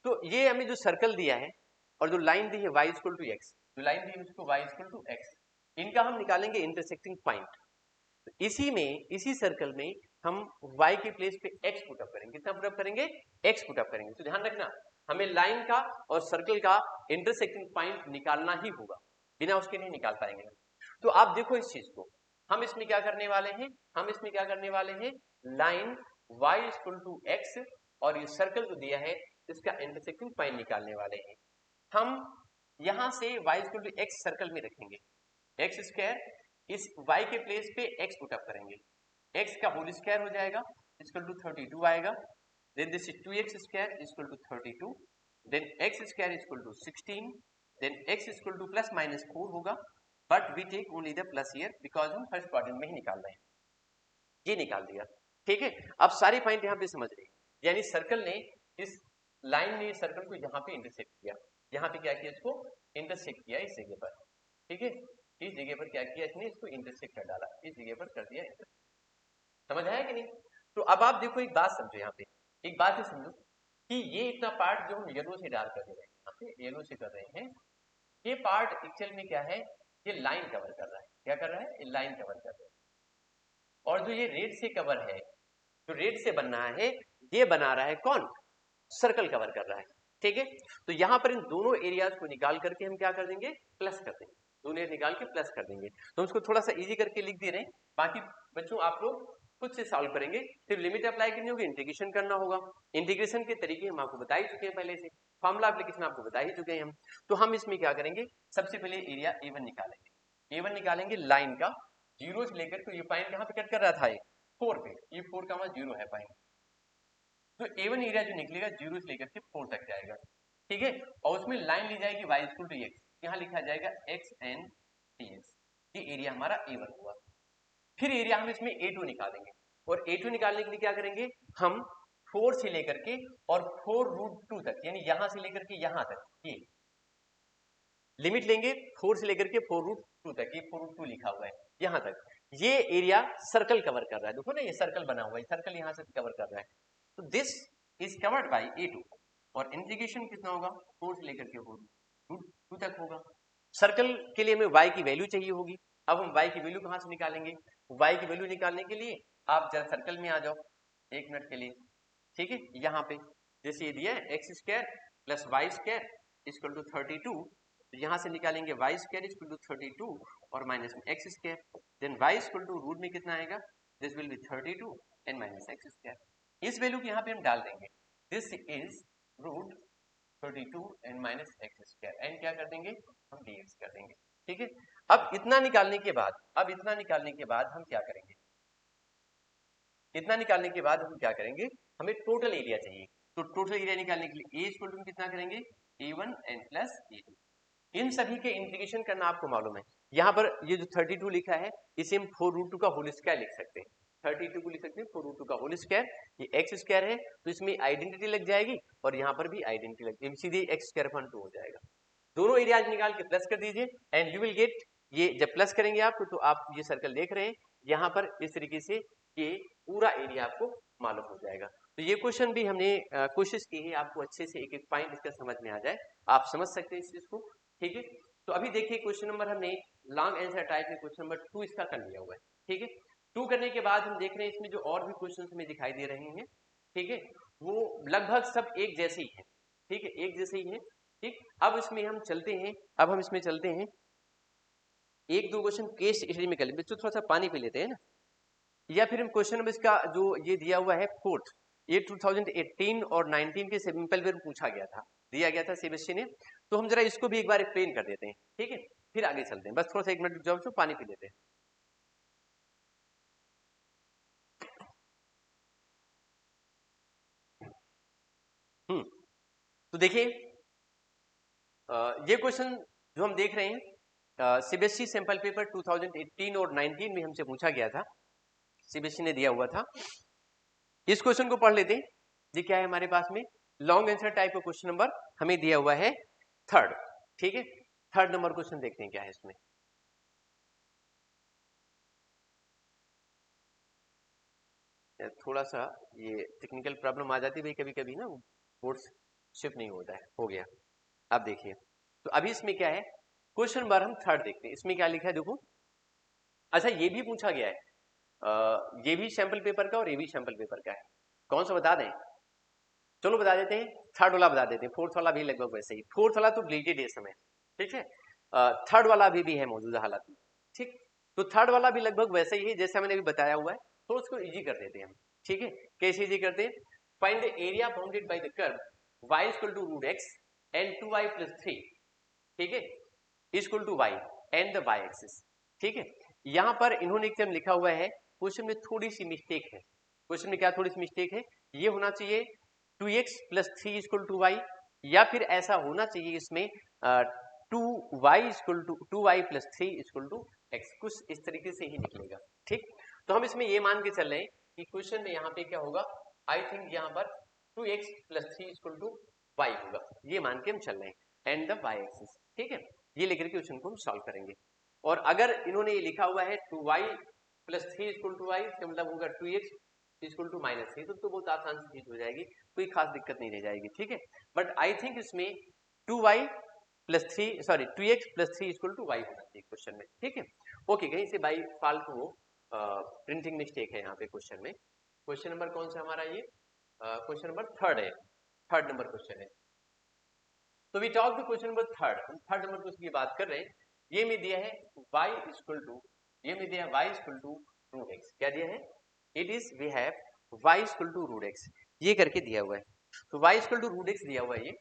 तो ये हमें जो सर्कल दिया है और जो लाइन दी है y इक्वल टू एक्स, जो लाइन दी है उसको y इक्वल टू एक्स, इनका हम निकालेंगे इंटरसेक्टिंग पॉइंट। तो इसी में, इसी सर्कल में हम y के प्लेस पे x पुट अप करेंगे। कितना पुट अप करेंगे, x पुट अप करेंगे। तो ध्यान रखना, हमें लाइन का और सर्कल का इंटरसेक्टिंग पॉइंट निकालना ही होगा, बिना उसके नहीं निकाल पाएंगे। तो आप देखो इस चीज को, हम इसमें क्या करने वाले हैं, हम इसमें क्या करने वाले हैं, line y equal to x और ये सर्कल जो दिया है इसका इंटरसेक्टिंग पॉइंट निकालने वाले हैं। हम यहां से y equal to x circle में रखेंगे, एक्स स्क्वायर, इस y के प्लेस पे x पुट अप करेंगे, x का होल स्क्वायर हो जाएगा इक्वल टू 32 आएगा, then this is 2x square equal to 32, then x square equal to 16, then x equal to plus minus 4 होगा, but we take only the plus here because हम first quadrant में ही निकाल रहे हैं। ये निकाल दिया। ठीक है, अब सारी पॉइंट यहाँ पे समझ रहे हैं, यानी सर्कल ने, इस लाइन ने सर्कल को यहाँ पे इंटरसेक्ट किया, यहाँ पे क्या किया, इसको इंटरसेक्ट किया इस जगह पर। ठीक है, इस जगह पर क्या किया इसने, इसको इंटरसेक्ट कर डाला, इस जगह पर कर दिया इंटरसेक्ट। समझ आया कि नहीं। तो अब आप देखो एक बात समझो, यहाँ पे एक बात ही समझो कि ये इतना पार्ट जो हम येलो से डार्क कर दे रहे हैं, यहाँ पे येलो से कर रहे हैं, ये पार्ट एक्चुअल में क्या है, ये लाइन कवर कर रहा है। क्या कर रहा है, ये लाइन कवर कर रहा है। और जो ये रेड से कवर है, जो रेड से बन रहा है, ये बना रहा है कौन, सर्कल कवर कर रहा है। ठीक है, तो यहां पर इन दोनों एरियाज को निकाल करके हम क्या कर देंगे, प्लस कर देंगे, दोनों एरिया निकाल के प्लस कर देंगे। तो हम इसको थोड़ा सा इजी करके लिख दे रहे हैं, बाकी बच्चों आप लोग खुद से सॉल्व करेंगे। सिर्फ लिमिट अप्लाई करनी होगी, इंटीग्रेशन करना होगा। इंटीग्रेशन के तरीके हम आपको बता ही चुके हैं पहले से, फॉर्मूला एप्लीकेशन आपको बता ही चुके हैं हम। तो हम इसमें क्या करेंगे, सबसे पहले एरिया A1 निकालेंगे। A1 निकालेंगे लाइन का, जीरो से लेकर के, ये पॉइंट कहां पे कट कर रहा था, 4 पे, ये 4 का 0 है पॉइंट। तो A1 एरिया जो निकलेगा 0 से लेकर के 4 तक जाएगा। ठीक है, और उसमें लाइन ली जाएगी y इक्वल टू एक्स, यहाँ लिखा जाएगा x एंड dx, ये एरिया हमारा A1 हुआ। फिर एरिया हम इसमें A2 निकालेंगे, और A2 निकालने के लिए क्या करेंगे, हम 4 से लेकर के और 4√2 तक, यानी यहां से लेकर के यहां तक, ये लिमिट लेंगे 4 से लेकर के 4√2 तक, ये 4√2 लिखा हुआ है यहां तक, ये एरिया सर्कल कवर कर रहा है। देखो ना, ये सर्कल बना हुआ है, सर्कल यहां से कवर कर रहा है। तो this is covered by A2, और इंटीग्रेशन कितना होगा, 4 से लेकर के 4√2 तक होगा। सर्कल के लिए हमें y की वैल्यू चाहिए होगी। अब हम y की वैल्यू कहां से निकालेंगे, y की वैल्यू निकालने के लिए आप जरा सर्कल में आ जाओ 1 मिनट के लिए। ठीक है, यहाँ पे जैसे ये दिया है x square plus y square equal to 32, तो यहाँ से निकालेंगे वाई स्क्वायर इक्वल टू 32 और माइनस में x square, then y equal to root में कितना आएगा, this will be 32 and minus x square. इस वैल्यू को यहाँ पे हम डाल देंगे, this is root 32 and minus x square, and क्या कर देंगे, हम dx कर देंगे। ठीक है, अब इतना निकालने के बाद, अब इतना निकालने के बाद हम क्या करेंगे, इतना निकालने के बाद हम क्या करेंगे, हमें टोटल एरिया चाहिए। तो टोटल एरिया निकालने के लिए A इक्वल टू कितना करेंगे, A1 एंड प्लस A2। इन सभी के इंटीग्रेशन करना आपको मालूम है। यहाँ पर ये जो 32 लिखा है, इसे हम 4√2 का होल स्क्वायर लिख सकते हैं, 32 को लिख सकते हैं 4√2 का होल स्क्वायर। ये एक्स स्क्वायर है तो इसमें आइडेंटिटी लग जाएगी, और यहाँ पर भी आइडेंटिटी लग जाएगी, सीधे एक्स स्क्वायर अपॉन 2 हो जाएगा। दोनों एरियाज निकाल के प्लस कर दीजिए एंड यू विल गेट, ये जब प्लस करेंगे आप तो आप ये सर्कल देख रहे हैं, यहाँ पर इस तरीके से ये पूरा एरिया आपको मालूम हो जाएगा। तो ये क्वेश्चन भी हमने कोशिश की है आपको अच्छे से एक एक पॉइंट इसका समझ में आ जाए, आप समझ सकते हैं इस चीज को। ठीक है, तो अभी देखिए क्वेश्चन नंबर हमने लॉन्ग आंसर टाइप में क्वेश्चन नंबर 2 इसका कर लिया हुआ है। ठीक है, 2 करने के बाद हम देख रहे हैं इसमें जो और भी क्वेश्चन हमें दिखाई दे रहे हैं, ठीक है, वो लगभग सब एक जैसे ही है। ठीक है, एक जैसे ही है। ठीक, अब इसमें हम चलते हैं, अब हम इसमें चलते हैं, एक दो क्वेश्चन केस स्टडी में कर लेते, तो थोड़ा सा पानी पी लेते हैं ना, या फिर हम क्वेश्चन नंबर इसका जो ये दिया हुआ है फोर्थ, ये 2018 और 19 के सिंपल पेपर पूछा गया था, दिया गया था सीबीएसई ने, तो हम जरा इसको भी एक बार एक्सप्लेन कर देते हैं। ठीक है, फिर आगे चलते हैं, बस थोड़ा सा 1 मिनट रुक जाओ, पानी पी लेते हैं। तो देखिए ये क्वेश्चन जो हम देख रहे हैं सीबीएसई सैंपल पेपर 2018 और 19 में हमसे पूछा गया था, सीबीएसई ने दिया हुआ था। इस क्वेश्चन को पढ़ लेते हैं। ये क्या है हमारे पास में, लॉन्ग आंसर टाइप का क्वेश्चन नंबर हमें दिया हुआ है 3rd। ठीक है, 3rd नंबर क्वेश्चन देखते हैं क्या है इसमें। थोड़ा सा ये टेक्निकल प्रॉब्लम आ जाती है भाई कभी कभी ना, बोर्ड शिफ्ट नहीं होता है, हो गया। अब देखिए, तो अभी इसमें क्या है, क्वेश्चन नंबर हम 3rd देखते हैं, इसमें क्या लिखा है देखो। अच्छा, ये भी पूछा गया है, ये भी सैंपल पेपर का और ये भी सैंपल पेपर का है, कौन सा बता दें, चलो बता देते हैं, 3rd वाला बता देते हैं, 4th वाला भी लगभग वैसे ही, 4th वाला तो डिलीटेड है समय। ठीक है, 3rd वाला भी है मौजूदा हालात में। ठीक, तो 3rd वाला भी लगभग वैसे ही है जैसा मैंने अभी बताया हुआ है, तो उसको इजी कर देते हैं हम। ठीक है, कैसे इजी करते हैं, find the area bounded by the curve y equal to root x and 2y plus 3। ठीक है, equal to y and the y axis. ठीक है, यहां पर इन्होंने एक टर्म लिखा हुआ है, क्वेश्चन में थोड़ी सी मिस्टेक है, क्वेश्चन में क्या थोड़ी सी मिस्टेक है, ये होना चाहिए 2x plus 3 equal to Y, या फिर ऐसा होना चाहिए इसमें 2y equal to 2y plus 3 equal to x, कुछ इस तरीके से ही निकलेगा। ठीक, तो हम इसमें ये मान के चल रहे हैं कि क्वेश्चन में यहाँ पे क्या होगा, आई थिंक यहाँ पर 2x plus 3 equal to Y होगा, ये मान के हम चल रहे हैं, एंड द वाई एक्सिस। ठीक है, ये लेकर के क्वेश्चन को हम सॉल्व करेंगे। और अगर इन्होंने ये लिखा हुआ है 2y plus 3 equal to Y, मतलब होगा 2x इक्वल टू माइनस 3, तो बहुत आसान सी चीज हो जाएगी, कोई खास दिक्कत नहीं रह जाएगी। ठीक है, बट आई थिंक इसमें 2y plus 3 sorry 2x plus 3 equal to y होना चाहिए क्वेश्चन में। ठीक है, ओके, कहीं से बाई फाल्तू हो प्रिंटिंग मिस्टेक है यहाँ पे क्वेश्चन में। क्वेश्चन नंबर कौन सा हमारा ये, क्वेश्चन नंबर 3rd है, 3rd नंबर क्वेश्चन है। तो we talk the question number 3rd, हम 3rd नंबर क्वेश्चन की बात कर रहे हैं। ये में दिया है y इक्वल टू, ये में दिया है y equal to root x, क्या दिया है, it is we have y equal to root x, ये करके दिया हुआ है। तो y equal to root x दिया हुआ है ये,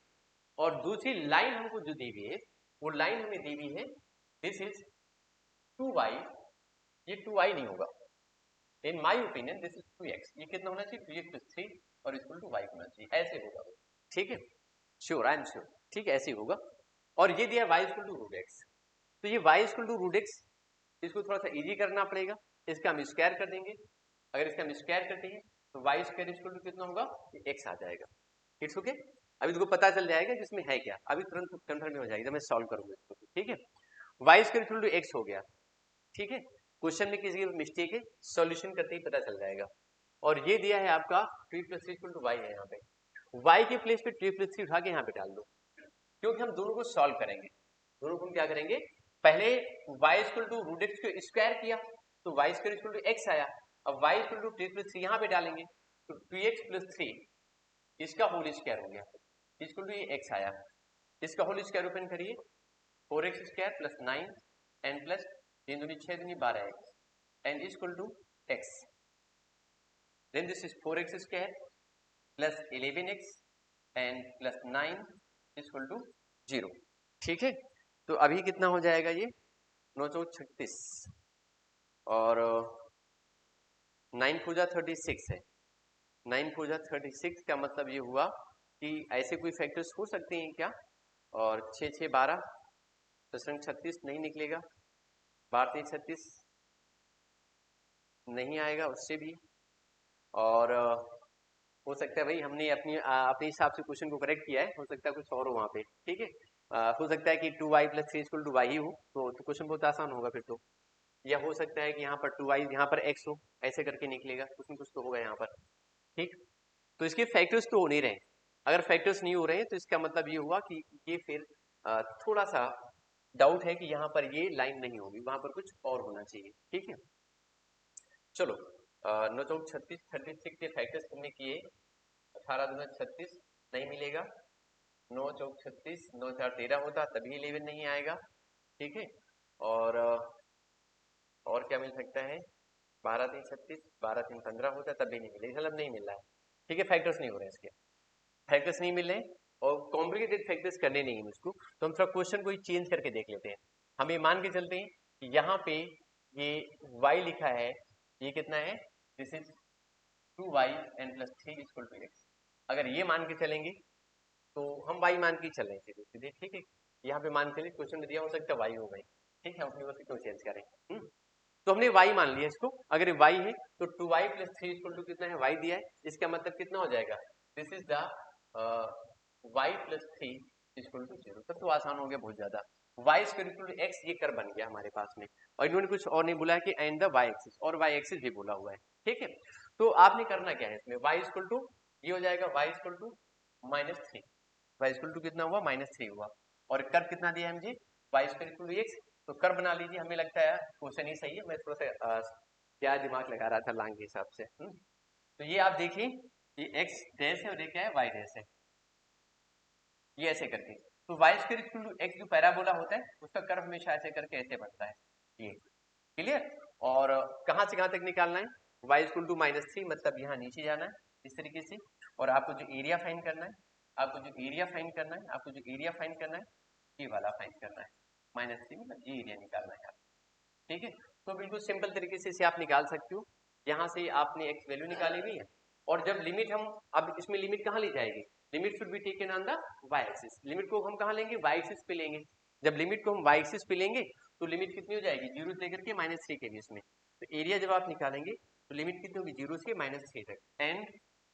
और दूसरी लाइन हमको जो दी हुई है, वो लाइन हमें दी हुई है, दिस इज 2y, ये 2y नहीं होगा, in my opinion this is 2x, ये कितना होना चाहिए 2x प्लस 3 और इक्वल टू y होना चाहिए, ऐसे होगा। ठीक है, श्योर, आई एम श्योर, ठीक है, ऐसे ही होगा। और ये दिया y equal to root x, तो ये y equal to root x, इसको थोड़ा सा इजी करना पड़ेगा, इसका हम स्क्वायर कर देंगे, अगर इसका हम स्क्वायर करते हैं तो y स्क्वायर इक्वल टू कितना होगा, x आ जाएगा। इट्स ओके, अभी तुमको पता चल जाएगा कि इसमें है क्या, अभी तुरंत कंफर्म हो जाएगी जब मैं सॉल्व करूंगा इसको। ठीक है, y square equal to x हो गया। ठीक है, क्वेश्चन में किसी की मिस्टेक है, सॉल्यूशन करते ही पता चल जाएगा। और ये दिया है आपका 3 प्लस 3 इक्वल टू वाई है, यहाँ पे y के प्लेस पे 3 प्लस 3 उठा के यहाँ पे डाल दो, क्योंकि हम दोनों को सॉल्व करेंगे। दोनों को हम क्या करेंगे, पहले y equal to root x को स्क्वायर किया तो y square equal to x आया, अब y इक्वल टू 3 प्लस 3 यहाँ पे डालेंगे तो 2x प्लस 3 इसका होल स्क्वायर हो गया, इक्वल टू ये x आया, इसका होल स्क्वायर ओपन करिए, 4x square plus 9 and plus 3 दूनी 6 दूनी 12x and is equal to x, then this is 4x square plus 11x and plus 9 is equal to 0। ठीक है, तो अभी कितना हो जाएगा ये 9 चौक 36 और 9 पूजा 36 है, 9 पूजा 36 का मतलब ये हुआ कि ऐसे कोई फैक्टर्स हो सकते हैं क्या, और 6 6 12 36 नहीं निकलेगा, 12 36 नहीं आएगा उससे भी, और हो सकता है भाई हमने अपने हिसाब से क्वेश्चन को करेक्ट किया है, हो सकता है कुछ और हो वहाँ पे। ठीक है, हो सकता है कि 2y plus 3 equal to y ही हो, तो क्वेश्चन बहुत आसान होगा फिर तो। या हो सकता है कि यहाँ पर 2y यहाँ पर x हो, ऐसे करके निकलेगा, कुछ न कुछ तो होगा यहाँ पर। ठीक, तो इसके फैक्टर्स तो हो नहीं रहे। अगर फैक्टर्स नहीं हो रहे हैं तो इसका मतलब ये हुआ कि ये फिर थोड़ा सा डाउट है कि यहाँ पर ये लाइन नहीं होगी, वहां पर कुछ और होना चाहिए। ठीक है, चलो 9 चौक 36, 36 के फैक्टर्स हमने किए, 18 दूना 36 नहीं मिलेगा, 9 चौक 36, 9 4 13 होता तभी 11 नहीं आएगा। ठीक है, और क्या मिल सकता है, 12 3 36, 12 3 15 होता तब भी नहीं मिलेगा, मतलब नहीं मिल रहा है। ठीक है, फैक्टर्स नहीं हो रहे हैं इसके, फैक्टर्स नहीं मिल रहे हैं और कॉम्प्लिकेटेड फैक्टर्स करने नहीं है मुझको, तो हम थोड़ा क्वेश्चन को चेंज करके देख लेते हैं। हम ये मान के चलते हैं कि यहाँ पे ये y लिखा है, ये कितना है, this is 2y n + 3 = x। अगर ये मान के चलेंगे तो हम y मान के चल रहे हैं सीधे सीधे। ठीक है, यहाँ पे मान के चलिए, क्वेश्चन में दिया हो सकता है y हो गई। ठीक है, हम अपनी वजह क्यों चेंज करें। तो हमने y मान लिया इसको, अगर y है तो 2y + 3 = कितना है, y दिया है, इसका मतलब कितना हो जाएगा, दिस इज द y + 3 = 0। तब तो आसान हो गया बहुत ज्यादा, y² x ये कर बन गया हमारे पास में, और इन्होंने कुछ और नहीं बोला कि एंड द y एक्सिस, और y एक्सिस भी बोला हुआ है। ठीक है, तो आपने करना क्या है इसमें, y = ये हो जाएगा y = -3, y = कितना हुआ, -3 हुआ, और कर कितना दिया है मुझे, y² x, तो कर बना लीजिए। हमें लगता है क्वेश्चन ही सही है, मैं थोड़ा सा क्या दिमाग लगा रहा था लांग के हिसाब से। तो ये आप देखिए, ये x डैश है और ये क्या है, y डैश है, ये ऐसे करके, तो y² x जो पैराबोला होता है उसका कर्व हमेशा ऐसे करके ऐसे बनता है, ये क्लियर। और कहां से कहां तक निकालना है, y = -3 मतलब यहाँ नीचे जाना है इस तरीके से, और आपको जो एरिया फाइंड करना है, आपको जो एरिया फाइंड करना है, आपको जो एरिया फाइंड करना है, ये वाला फाइंड करना है, -3 मतलब ये एरिया निकालना है। ठीक है, तो बिल्कुल सिंपल तरीके से इसे आप निकाल सकते हो। यहाँ से आपने x वैल्यू निकाली हुई है, और जब लिमिट हम, अब इसमें लिमिट कहाँ ली जाएगी, limit should be taken on the y axis, limit को हम कहाँ लेंगे, y एक्सिस पे लेंगे। जब लिमिट को हम y एक्सिस पे लेंगे तो लिमिट कितनी हो जाएगी, 0 से लेकर के -3 के बीच में। तो एरिया जब आप निकालेंगे तो लिमिट कितनी होगी, 0 से -3 तक, एंड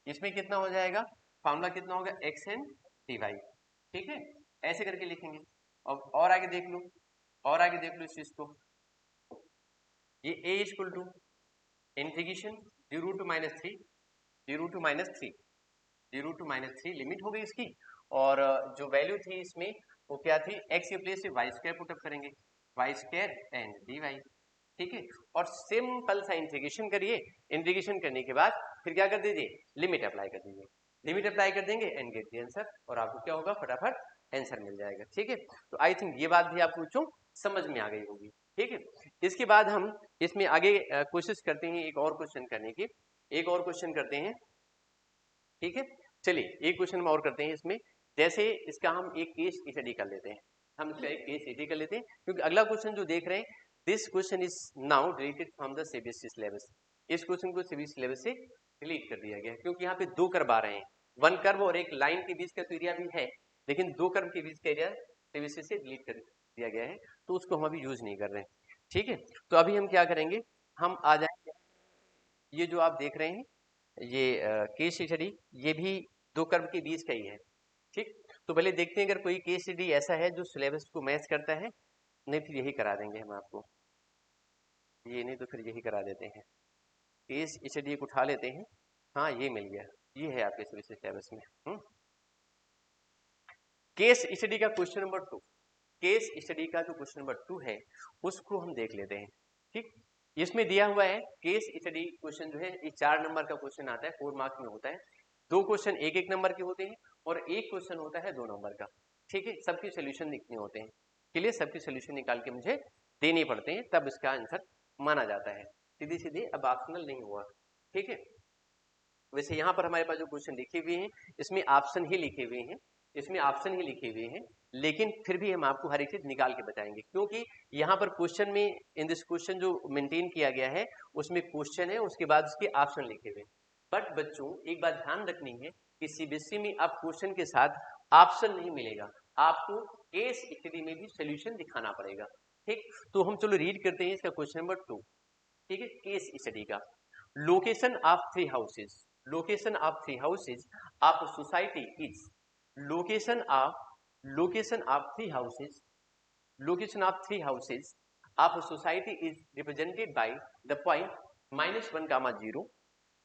इसमें कितना हो जाएगा, फॉर्मूला कितना होगा, xn dy। ठीक है, ऐसे करके लिखेंगे। और आगे देख लो, और आगे देख लो इस चीज को, ये a = integration 0 to -3, 0 to -3, 0 to -3 limit हो गई इसकी, और जो वैल्यू थी इसमें वो क्या थी, x के प्लेस से y² पुटअप करेंगे, y² एंड dy। ठीक है, और सिंपल सा इंटीग्रेशन करिए, इंटीग्रेशन करने के बाद फिर क्या कर दीजिए, लिमिट अप्लाई कर दीजिए, लिमिट अप्लाई कर देंगे एंड गेट द आंसर, और आपको क्या होगा, फटाफट आंसर मिल जाएगा। ठीक है, तो आई थिंक ये बात भी आपको समझ में आ गई होगी। ठीक है, इसके बाद हम इसमें आगे कोशिश करते हैं एक और क्वेश्चन करने की, एक और क्वेश्चन करते हैं। ठीक है, चलिए एक क्वेश्चन हम और करते हैं इसमें, जैसे इसका हम एक केस स्टडी कर लेते हैं, हम इसका एक केस स्टडी कर लेते हैं, क्योंकि अगला क्वेश्चन जो देख रहे हैं, this question is now deleted from the CBSE syllabus. इस क्वेश्चन को सीबीएसई सिलेबस से डिलीट कर दिया गया है, क्योंकि यहाँ पे दो कर्व आ रहे हैं, वन कर्व और एक लाइन के बीच का तो एरिया भी है, लेकिन दो कर्व के बीच का एरिया सीबीएसई से डिलीट कर दिया गया है, तो उसको हम अभी यूज नहीं कर रहे हैं। ठीक है, तो अभी हम क्या करेंगे, हम आ जाएंगे, ये जो आप देख रहे हैं ये केस स्टडी, ये भी दो कर्व के बीच का ही है। ठीक, तो पहले देखते हैं अगर कोई केस स्टडी ऐसा है जो सिलेबस को मैच करता है, नहीं फिर यही करा देंगे हम आपको, ये नहीं तो फिर यही करा देते हैं, केस स्टडी को उठा लेते हैं। हाँ ये मिल गया, ये है आपके सिलेबस में। केस स्टडी का क्वेश्चन नंबर 2, केस स्टडी का जो क्वेश्चन नंबर 2 है उसको हम देख लेते हैं। ठीक, इसमें दिया हुआ है केस स्टडी क्वेश्चन जो है ये 4 नंबर का क्वेश्चन आता है, 4 मार्क्स में होता है, दो क्वेश्चन एक एक नंबर के होते हैं और एक क्वेश्चन होता है 2 नंबर का। ठीक है, सबके सोल्यूशन लिखने होते हैं, के लिए सबके सोल्यूशन निकाल के मुझे देने पड़ते हैं, तब इसका आंसर माना जाता है, सीधे सीधे अब ऑप्शनल नहीं हुआ। ठीक है, वैसे यहाँ पर हमारे पास जो क्वेश्चन लिखे हुए हैं इसमें ऑप्शन ही लिखे हुए हैं, इसमें ऑप्शन ही लिखे हुए हैं, लेकिन फिर भी हम आपको हर एक चीज निकाल के बताएंगे, क्योंकि यहाँ पर क्वेश्चन में, इन दिस क्वेश्चन जो मेंटेन किया गया है उसमें क्वेश्चन है, उसके बाद उसके ऑप्शन लिखे हुए हैं। बट बच्चों एक बात ध्यान रखनी है कि सीबीएसई में आप क्वेश्चन के साथ ऑप्शन नहीं मिलेगा, आपको केस स्टडी में भी सोल्यूशन दिखाना पड़ेगा। ठीक, तो हम चलो रीड करते हैं इसका क्वेश्चन नंबर 2। ठीक है, केस स्टडी का, location of 3 houses, location of 3 houses of society is, location of 3 houses, location of 3 houses of a society is represented by the point -1, 0,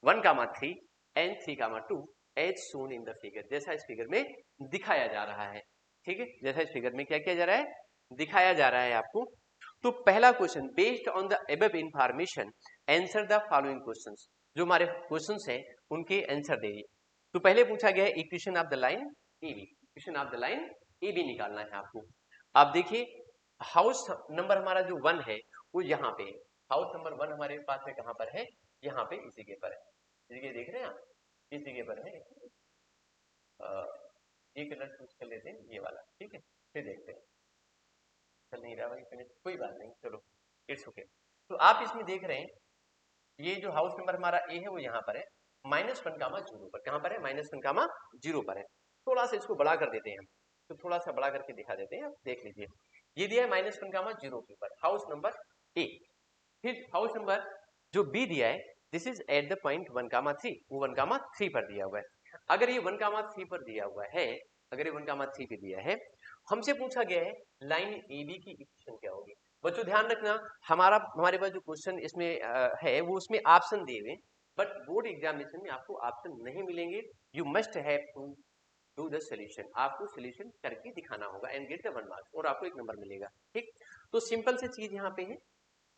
1, 3 and 3, 2 as shown in the figure, जैसा इस figure में दिखाया जा रहा है। ठीक है, जैसा इस फिगर में क्या किया जा रहा है, दिखाया जा रहा है आपको। तो पहला question, based on the above information answer the following questions, जो हमारे क्वेश्चंस हैं उनके आंसर दे दिए। तो पहले पूछा गया है equation of the line AB, equation of the line AB निकालना है आपको। आप देखिए हाउस नंबर हमारा जो 1 है वो यहाँ पे है, हाउस नंबर 1 हमारे पास में कहाँ पर है, यहाँ पे इसी के पर है, इसी के देख रहे हैं आप, इसी के पर है। ये कलर चूज कर लेते हैं, ये वाला, ठीक है, फिर देखते हैं। चल नहीं रहा भाई फिनिश, कोई बात नहीं, चलो इट्स ओके। तो आप इसमें देख रहे हैं ये जो हाउस नंबर हमारा ए है वो यहाँ पर है, -1, 0 पर, कहाँ पर है, -1, 0 पर है। थोड़ा सा इसको बड़ा कर देते हैं हम, तो थोड़ा सा बड़ा करके दिखा देते हैं, देख लीजिए। ये दिया है -1, 0 के ऊपर हाउस नंबर ए। फिर हाउस नंबर जो बी दिया है, this is at the point 1, 3, वो 1, 3 पर दिया हुआ है। अगर ये 1, 3 पर दिया हुआ है, अगर ये 1, 3 पे दिया है, हमसे पूछा गया है लाइन ए बी की इक्वेशन क्या होगी। बच्चों ध्यान रखना, हमारे पास जो क्वेश्चन इसमें है वो उसमें ऑप्शन दिए हुए, बट बोर्ड एग्जामिनेशन में आपको ऑप्शन नहीं मिलेंगे। You must have to do the solution, आपको सोल्यूशन करके दिखाना होगा एंड गेट द 1 मार्क्स, और आपको 1 नंबर मिलेगा। ठीक, तो सिंपल सी चीज यहाँ पे है,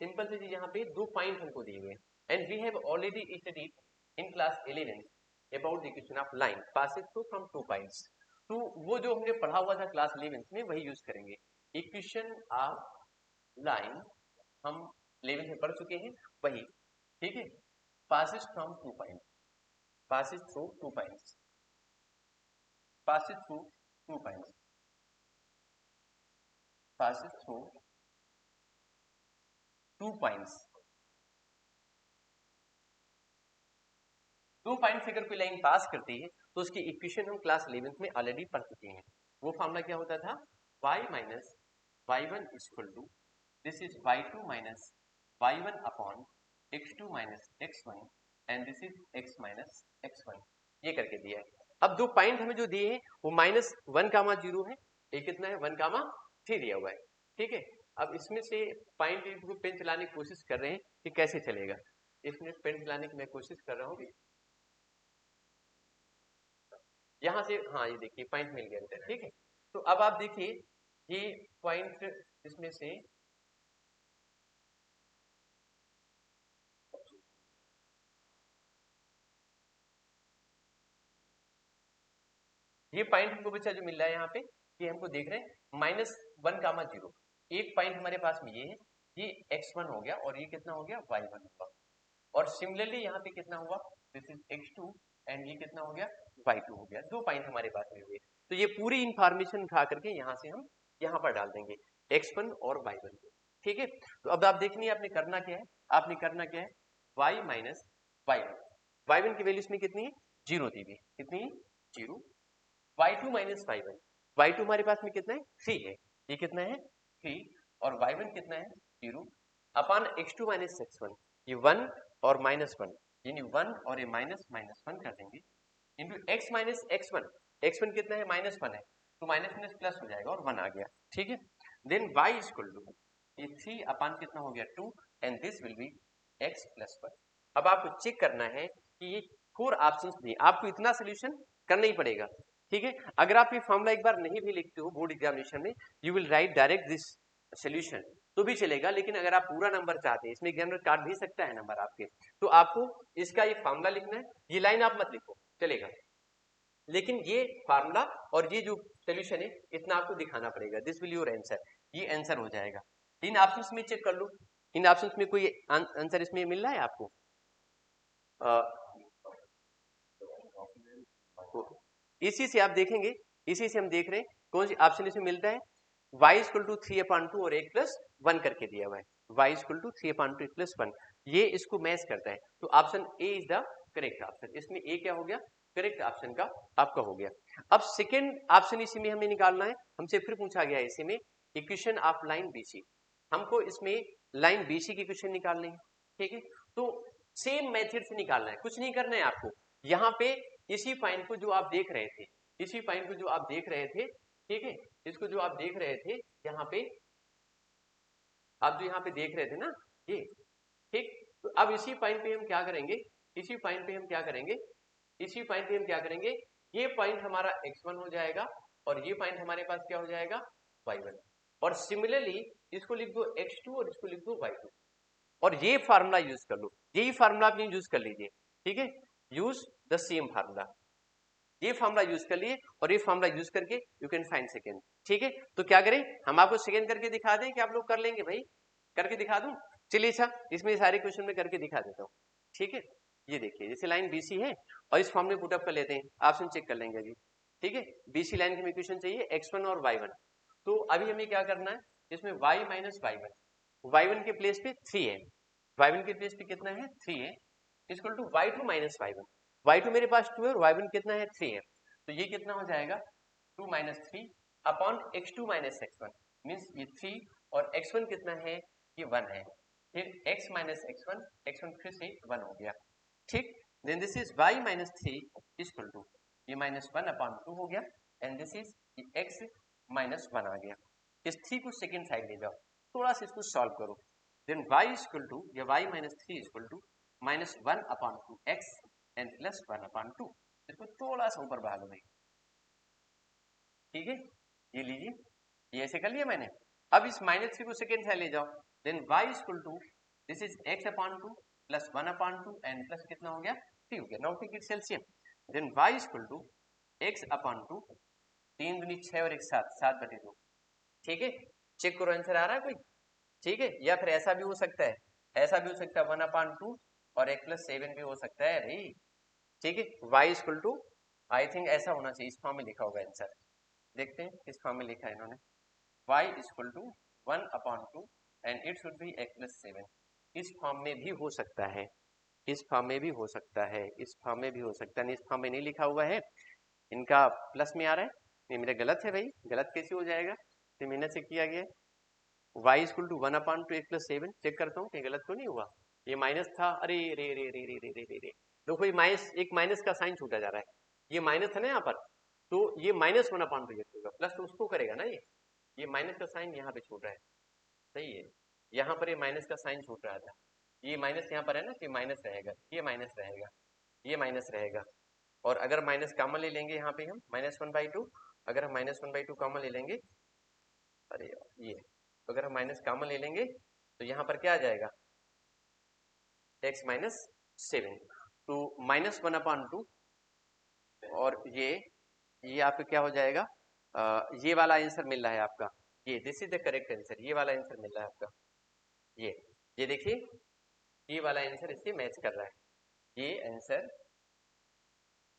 सिंपल सी चीज यहाँ पे 2 पॉइंट हमको दिए हुए हैं and we have already studied in class 11 about the equation of line passing through from 2 points. तो वो जो हमने पढ़ा हुआ था क्लास 11 में वही यूज करेंगे। इक्वेशन ऑफ लाइन हम 11 में पढ़ चुके हैं वही, ठीक है। Passes from 2 point, passes through 2 points, passes through 2 points, passes through 2 points. 2 point से अगर कोई लाइन पास करती है तो उसकी इक्वेशन हम क्लास 11 में ऑलरेडी पढ़ चुके हैं। वो फॉर्मूला क्या होता था, y minus y1 equal to, this is y2 minus y1 upon x2 minus x1 and this is x minus x1, ये करके दिया है। अब 2 पॉइंट हमें जो दिए हैं वो -1, 0 है, ये कितना है 1, 3 दिया हुआ है, ठीक है। अब इसमें से पॉइंट को पेन चलाने की कोशिश कर रहे हैं कि कैसे चलेगा, इसमें पेन चलाने की मैं कोशिश कर रहा हूँ। यहाँ से हाँ ये देखिए पॉइंट मिल गया, ठीक है। तो अब आप देखिए ये पॉइंट इसमें से ये पॉइंट हमको बच्चा जो मिल रहा है यहाँ पे, ये हमको देख रहे हैं -1, 0, एक पॉइंट हमारे पास में ये x1 हो गया और ये कितना हो गया y1 होगा, और सिमिलरली यहाँ पे कितना हुआ, दिस इज x2 एंड ये कितना हो गया y2 हो गया। 2 पॉइंट हमारे पास में हुए, तो ये पूरी इंफॉर्मेशन उठा करके यहाँ से हम यहाँ पर डाल देंगे x1 और y1 को, ठीक है। तो अब आप देखनी आपने करना क्या है, आपने करना क्या है, y माइनस y1 की वैल्यू इसमें कितनी है 0 दी हुई, कितनी है 0, y2 माइनस y1 हमारे पास में कितना है 3 है, ये कितना है 3, और y1 कितना है 0 अपॉन x2 माइनस x1, ये 1 और -1, यानी 1 और ये -1 कर देंगे इंटू x माइनस x1 कितना है -1 है, तो माइनस माइनस प्लस हो जाएगा और 1 आ गया, ठीक है। देन y इक्वल टू ये 3 अपॉन कितना हो गया 2 and this will B x plus 1। अब आपको चेक करना है कि ये 4 ऑप्शंस दिए, आपको इतना सोल्यूशन करना ही पड़ेगा, ठीक है। अगर आप ये फॉर्मूला एक बार नहीं भी लिखते हो बोर्ड एग्जामिनेशन में, you will write direct this solution तो भी चलेगा, लेकिन अगर आप पूरा नंबर चाहते हैं, इसमें एग्जामिनर काट भी सकता है नंबर आपके, तो आपको इसका ये फॉर्मूला लिखना है, ये लाइन आप मत लिखो चलेगा, लेकिन ये फार्मूला और ये जो सोल्यूशन है इतना आपको दिखाना पड़ेगा, दिस विल योर आंसर, ये आंसर हो जाएगा। इन ऑप्शंस में चेक कर लो, इन ऑप्शंस में कोई आंसर इसमें मिल रहा है आपको, इसी से आप देखेंगे, इसी से हम देख रहे हैं कौन सी ऑप्शन इसमें मिलता है, y इक्वल टू 3/2 और 1 प्लस 1 करके दिया हुआ है, y इक्वल टू 3/2 1 प्लस 1, ये इसको मैच करता है, तो option A is the correct option, इसमें ए क्या हो गया करेक्ट ऑप्शन का आपका हो गया। अब सेकेंड ऑप्शन इसी में हमें निकालना है, हमसे फिर पूछा गया है इसी में इक्वेशन ऑफ लाइन बीसी, हमको इसमें लाइन बीसी की इक्वेशन निकालनी है, ठीक है। तो सेम मेथड से निकालना है, कुछ नहीं करना है आपको, यहाँ पे इसी पॉइंट को जो आप देख रहे थे, इसी पॉइंट को जो आप देख रहे थे, ठीक है, इसको जो आप देख रहे थे यहाँ पे आप जो यहाँ पे देख रहे थे ना ये, ठीक। तो अब इसी पॉइंट पे हम क्या करेंगे, इसी पॉइंट पे हम क्या करेंगे, इसी पॉइंट पे हम क्या करेंगे, ये पॉइंट हमारा x1 हो जाएगा और ये पॉइंट हमारे पास क्या हो जाएगा, y1। और सिमिलरली इसको लिख दो x2 और इसको लिख दो y2 और ये फार्मूला यूज कर लो, यही फार्मूला आप यूज कर लीजिए, ठीक है। यूज द सेम फार्मूला, ये फार्मूला यूज कर लिए और ये फार्मूला यूज करके यू कैन फाइंड सेकेंड, ठीक है। तो क्या करें, हम आपको सेकेंड करके दिखा दें कि आप लोग कर लेंगे भाई, करके दिखा दूं, चलिए अच्छा इसमें सारे क्वेश्चन में करके दिखा देता हूँ, ठीक है। ये देखिए जैसे लाइन बीसी है और इस फॉर्म में पुटअप कर लेते हैं, ऑप्शन चेक कर लेंगे अभी, ठीक है। बीसी लाइन की हमें इक्वेशन चाहिए x1 और y1, तो अभी हमें क्या करना है, इसमें y माइनस y1 के प्लेस पे 3 है, y1 के प्लेस पे कितना है 3 है, equal to y2 minus y1 मेरे पास 2 है और y1 कितना है 3 है, तो ये कितना हो जाएगा 2 minus 3 upon x2 minus x1 means ये 3 और x1 कितना है ये 1 है, फिर x माइनस x1 फिर से 1 हो गया, ठीक। Then this is y minus 3 equal to ये माइनस 1 अपॉन 2 हो गया and this is x minus 1 आ गया। इस 3 को सेकेंड साइड ले जाओ, थोड़ा सा इसको सॉल्व करो, देन y इक्वल टू ये y minus 3 equal to minus 1 upon 2 x and plus 1 upon 2, इसको थोड़ा सा ऊपर बढ़ा दो भाई, ठीक है। ये लीजिए, ये ऐसे कर लिया मैंने। अब इस माइनस 3 को सेकेंड साइड ले जाओ, then y equal to this is x upon 2 plus 1 upon 2 and plus कितना हो गया 3 हो गया, now take its LCM, then y equal to x upon 2, 3 दूनी 6 और 1 7, 7/2, ठीक है। चेक करो आंसर आ रहा है कोई, ठीक है। या फिर ऐसा भी हो सकता है, ऐसा भी हो सकता है 1/2 और 1 प्लस 7 भी हो सकता है भाई, ठीक है। y equal to I think ऐसा होना चाहिए, इस फॉर्म में लिखा होगा आंसर, देखते हैं किस फॉर्म में लिखा है इन्होंने, y equal to 1/2 and it should be 1 plus 7, इस फॉर्म में भी हो सकता है, इस फॉर्म में भी हो सकता है, इस फॉर्म में भी हो सकता है, नहीं इस फॉर्म में नहीं लिखा हुआ है, इनका प्लस में आ रहा है, ये मेरा गलत है भाई, गलत कैसे हो जाएगा, तो मेहनत से किया गया है। y equal to 1/2 1 plus 7, check करता हूँ कहीं गलत तो नहीं हुआ, ये माइनस था, अरे रे रे रे रे रे रे रे रे, देखो ये माइनस, एक माइनस का साइन छूटा जा रहा है, ये माइनस है ना यहाँ पर, तो ये माइनस 1/2 होगा, प्लस तो उसको करेगा ना, ये माइनस का साइन यहाँ पे छूट रहा है, सही है, यहाँ पर ये माइनस का साइन छूट रहा था, ये माइनस यहाँ पर है ना, तो ये माइनस रहेगा, ये माइनस रहेगा, ये माइनस रहेगा, और अगर माइनस कॉमन ले लेंगे यहाँ पे हम -1/2, अगर हम -1/2 कॉमन ले लेंगे, अरे ये अगर हम माइनस कॉमन ले लेंगे तो यहाँ पर क्या आ जाएगा x माइनस 7, तो -1/2 और ये आपका क्या हो जाएगा, ये वाला आंसर मिल रहा है आपका, ये this is the correct answer, ये वाला आंसर मिल रहा है आपका, ये देखिए ये वाला आंसर इससे मैच कर रहा है, ये आंसर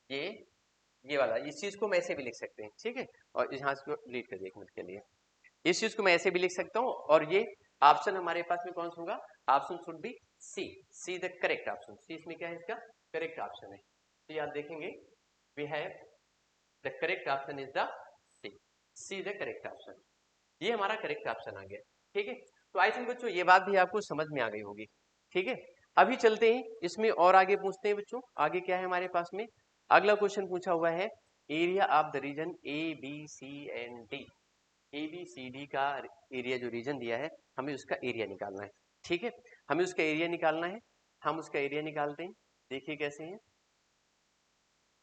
ये वाला, इस चीज को मैं ऐसे भी लिख सकते हैं, ठीक है। और यहाँ इसको डिलीट कर दिया एक मिनट के लिए, इस चीज को मैं ऐसे भी लिख सकता हूँ, और ये ऑप्शन हमारे पास में कौन सा होगा, option should be C the correct option, C इसमें क्या है इसका करेक्ट ऑप्शन है, तो आप देखेंगे we have the correct option is the C the correct option, ये हमारा करेक्ट ऑप्शन आ गया, ठीक है। तो आई थिंक बच्चों ये बात भी आपको समझ में आ गई होगी, ठीक है। अभी चलते हैं इसमें और आगे पूछते हैं बच्चों, आगे क्या है हमारे पास में, अगला क्वेश्चन पूछा हुआ है area of the region A B C and D, A B C D का एरिया जो रीजन दिया है हमें उसका एरिया निकालना है, ठीक है। हमें उसका एरिया निकालना है, हम उसका एरिया निकालते हैं, देखिए कैसे है,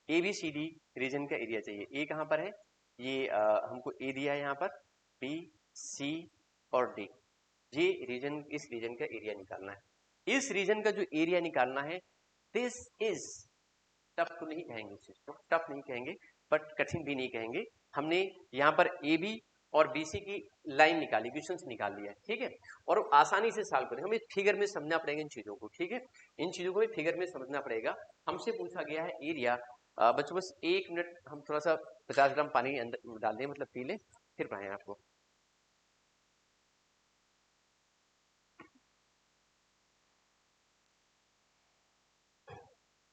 A B C D region का एरिया चाहिए, ए कहाँ पर है, ये हमको ए दिया है यहाँ पर, बी सी और डी, ये रीजन, इस रीजन का एरिया निकालना है, इस रीजन का जो एरिया निकालना है, दिस इज टफ तो नहीं कहेंगे इस चीज को, टफ नहीं कहेंगे बट कठिन भी नहीं कहेंगे, हमने यहाँ पर ए बी और बीसी की लाइन निकाली, इक्वेशंस निकाल लिया है, ठीक है। और आसानी से सॉल्व करें, हमें फिगर में समझना पड़ेगा इन चीजों को, ठीक है, इन चीजों को फिगर में समझना पड़ेगा। हमसे पूछा गया है एरिया, बच्चों बस 1 मिनट हम थोड़ा सा 50 ग्राम पानी अंदर डाल दें, मतलब पी लें, फिर पढ़ाएं आपको।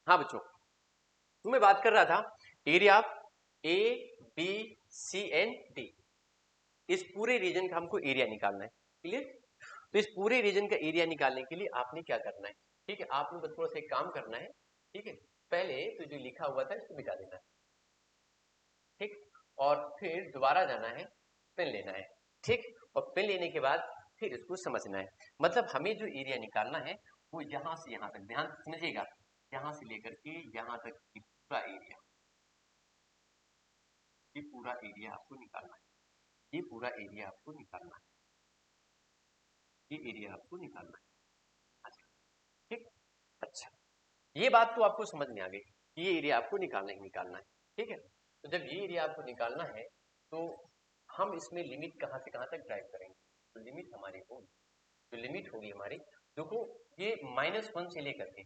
हाँ बच्चों, तो मैं बात कर रहा था area of A B C and D, इस पूरे रीजन का हमको एरिया निकालना है, क्लियर। तो इस पूरे रीजन का एरिया निकालने के लिए आपने क्या करना है, ठीक है, आपने बस थोड़ा सा एक काम करना है, ठीक है। पहले तो जो लिखा हुआ था इसको मिटा देना है, ठीक, और फिर दोबारा जाना है, पेन लेना है, ठीक, और पेन लेने के बाद फिर इसको समझना है। मतलब हमें जो एरिया निकालना है वो यहाँ से यहाँ तक, ध्यान से समझिएगा, यहाँ से लेकर के यहाँ तक की पूरा एरिया, ये पूरा एरिया आपको निकालना है, ये पूरा एरिया आपको निकालना है, ये एरिया आपको निकालना है। अच्छा, ठीक। अच्छा, ये बात तो आपको समझ में आ गई, ये एरिया आपको निकालना ही निकालना है। ठीक है, तो जब ये एरिया आपको निकालना है तो हम इसमें लिमिट कहाँ से कहाँ तक ड्राइव करेंगे, तो लिमिट हमारी होगी, तो लिमिट होगी हमारी, देखो ये -1 से लेकर के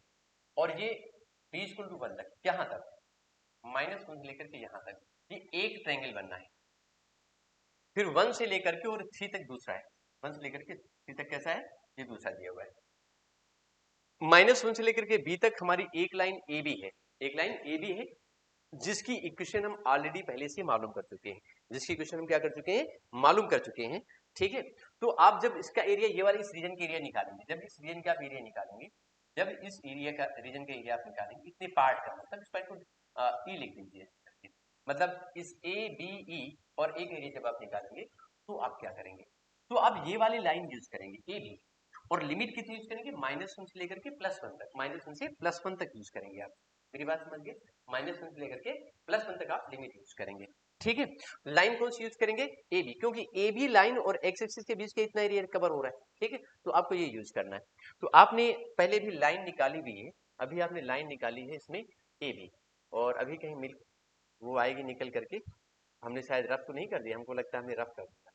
और ये b = 1 तक, कहाँ तक, -1 से लेकर के यहाँ तक, ये एक ट्रायंगल बनना है। फिर 1 से लेकर के और 3 तक दूसरा है, 1 से लेकर के 3 तक कैसा है, ये दूसरा दिया हुआ है। -1 से लेकर के b तक हमारी एक लाइन ए बी है, एक लाइन ए बी है, जिसकी इक्वेशन हम ऑलरेडी पहले से मालूम कर चुके हैं, जिसकी इक्वेशन हम क्या कर चुके हैं, मालूम कर चुके हैं। ठीक है, तो आप जब इसका एरिया, ये वाले इस रीजन का एरिया निकालेंगे, जब इस रीजन का आप एरिया निकालेंगे, जब इस एरिया का रीजन का एरिया आप निकालेंगे, इतने पार्ट का, मतलब इस पार्ट को ई लिख दीजिए, मतलब इस ए बी ई और एक एरिया जब आप निकालेंगे तो आप क्या करेंगे, तो आप ये वाली लाइन यूज करेंगे ए बी, और लिमिट कितनी यूज करेंगे, -1 से लेकर के +1 तक, -1 से +1 तक यूज करेंगे आप, मेरी बात समझ गए, -1 से लेकर के +1 तक आप लिमिट यूज करेंगे। ठीक है, लाइन कौन सी यूज करेंगे, ए बी, क्योंकि ए बी लाइन और एक्स एक्सिस के बीच का इतना एरिया कवर हो रहा है। ठीक है, तो आपको ये यूज करना है। तो आपने पहले भी लाइन निकाली हुई है, अभी आपने लाइन निकाली है इसमें ए बी, और अभी कहीं मिल वो आएगी निकल करके, हमने शायद रफ तो नहीं कर दिया, हमको लगता है हमने रफ कर दिया,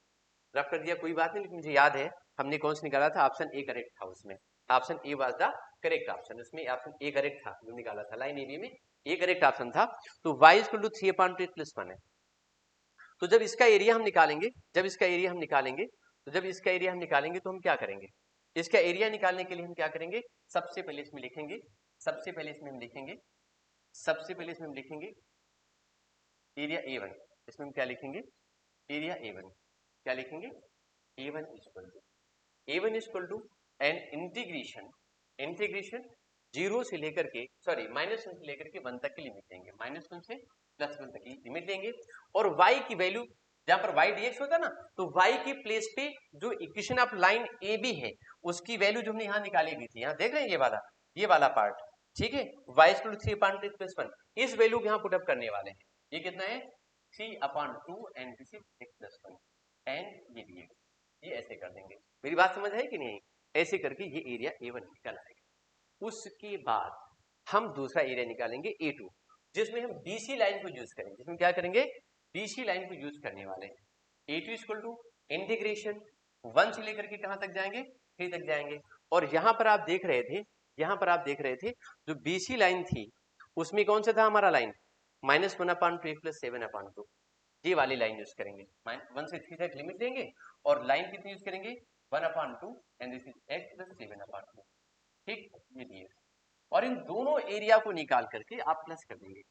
रफ कर दिया, कोई बात नहीं, लेकिन मुझे याद है हमने कौन सा निकाला था, ऑप्शन ए करेक्ट था उसमें, option A was the correct option, उसमें ऑप्शन ए करेक्ट था जो निकाला था, लाइन ए बी में ए करेक्ट ऑप्शन था। तो y = 3/8 + 1 है। तो जब इसका एरिया हम निकालेंगे, जब इसका एरिया हम निकालेंगे, तो जब इसका एरिया हम निकालेंगे तो हम क्या करेंगे, इसका एरिया निकालने के लिए हम क्या करेंगे, सबसे पहले इसमें लिखेंगे, सबसे पहले इसमें हम लिखेंगे, सबसे पहले इसमें हम लिखेंगे एरिया A1, इसमें हम क्या लिखेंगे, एरिया A1, क्या लिखेंगे, A1 equal to an integration, integration 0 से लेकर के, सॉरी -1 से लेकर के 1 तक की लिमिट लेंगे, -1 से +1 तक की लिमिट लेंगे, और y की वैल्यू, जहां पर y dx होता ना, तो y के प्लेस पे जो equation of line A B है उसकी वैल्यू जो हमने यहाँ निकाली हुई थी, यहाँ देख रहे हैं ये वाला पार्ट, ठीक है, y = 3/8 + 1, इस वैल्यू को यहाँ पुटअप करने वाले हैं, ये कितना है 3/2 and this is x + 1 and ये dx, ये ऐसे कर देंगे, मेरी बात समझ है कि नहीं, ऐसे करके ये एरिया A1 निकल आएगा। उसके बाद हम दूसरा एरिया निकालेंगे A2, जिसमें हम BC लाइन को यूज करेंगे, जिसमें क्या करेंगे, BC लाइन को यूज करने वाले हैं। A2 = इंटीग्रेशन 1 से लेकर के कहां तक जाएंगे, 3 तक जाएंगे, और यहां पर आप देख रहे थे, यहां पर आप देख रहे थे जो BC लाइन थी उसमें कौन सा था हमारा लाइन, -1/2 + 7/2, ये वाली लाइन यूज करेंगे, 1 से 3 तक लिमिट देंगे, और लाइन कितनी यूज करेंगे, 1/2 एंड दिस इज x + 7/2, ठीक, ये दिए, और इन दोनों एरिया को निकाल करके आप प्लस कर देंगे,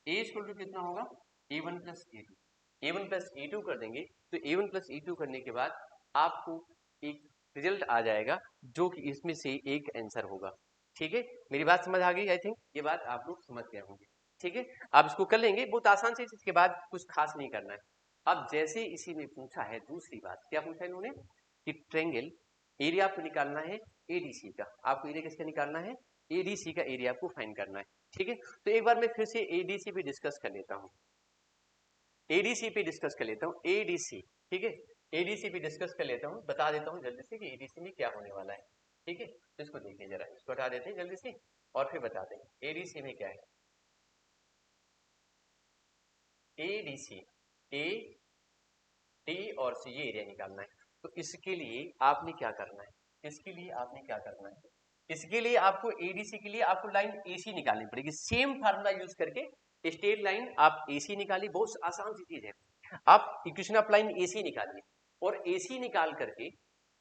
a = कितना होगा, A1 + A2, A1 + A2 कर देंगे, तो A1 + A2 करने के बाद आपको एक रिजल्ट आ जाएगा जो कि इसमें से एक आंसर होगा। ठीक है, मेरी बात समझ आ गई, आई थिंक ये बात आप लोग समझ गए होंगे। ठीक है, आप इसको कर लेंगे बहुत आसान से, इसके बाद कुछ खास नहीं करना है। अब जैसे इसी में पूछा है दूसरी बात, क्या पूछा है इन्होंने कि ट्रायंगल एरिया आपको निकालना है एडीसी का, आपको एरिया किसका निकालना है, एडीसी का एरिया आपको फाइंड करना है। ठीक है, तो एक बार मैं फिर से एडीसी पे डिस्कस कर लेता हूँ, एडीसी पे डिस्कस कर लेता हूँ, एडीसी, ठीक है, एडीसी पे डिस्कस कर लेता हूँ, बता देता हूँ जल्दी से कि एडीसी में क्या होने वाला है। ठीक है, तो इसको देखिए जरा, इसको हटा देते हैं जल्दी से और फिर बताते हैं एडीसी में क्या है। एडीसी, ए डी और सी, ये एरिया निकालना है, तो इसके लिए आपने क्या करना है, इसके लिए आपने क्या करना है, इसके लिए आपको एडीसी के लिए आपको लाइन एसी निकालनी पड़ेगी, सेम फार्मूला यूज करके, स्ट्रेट लाइन आप एसी निकाली, बहुत आसान सी चीज है, आप इक्वेशन ऑफ लाइन एसी निकालिए, और एसी निकाल करके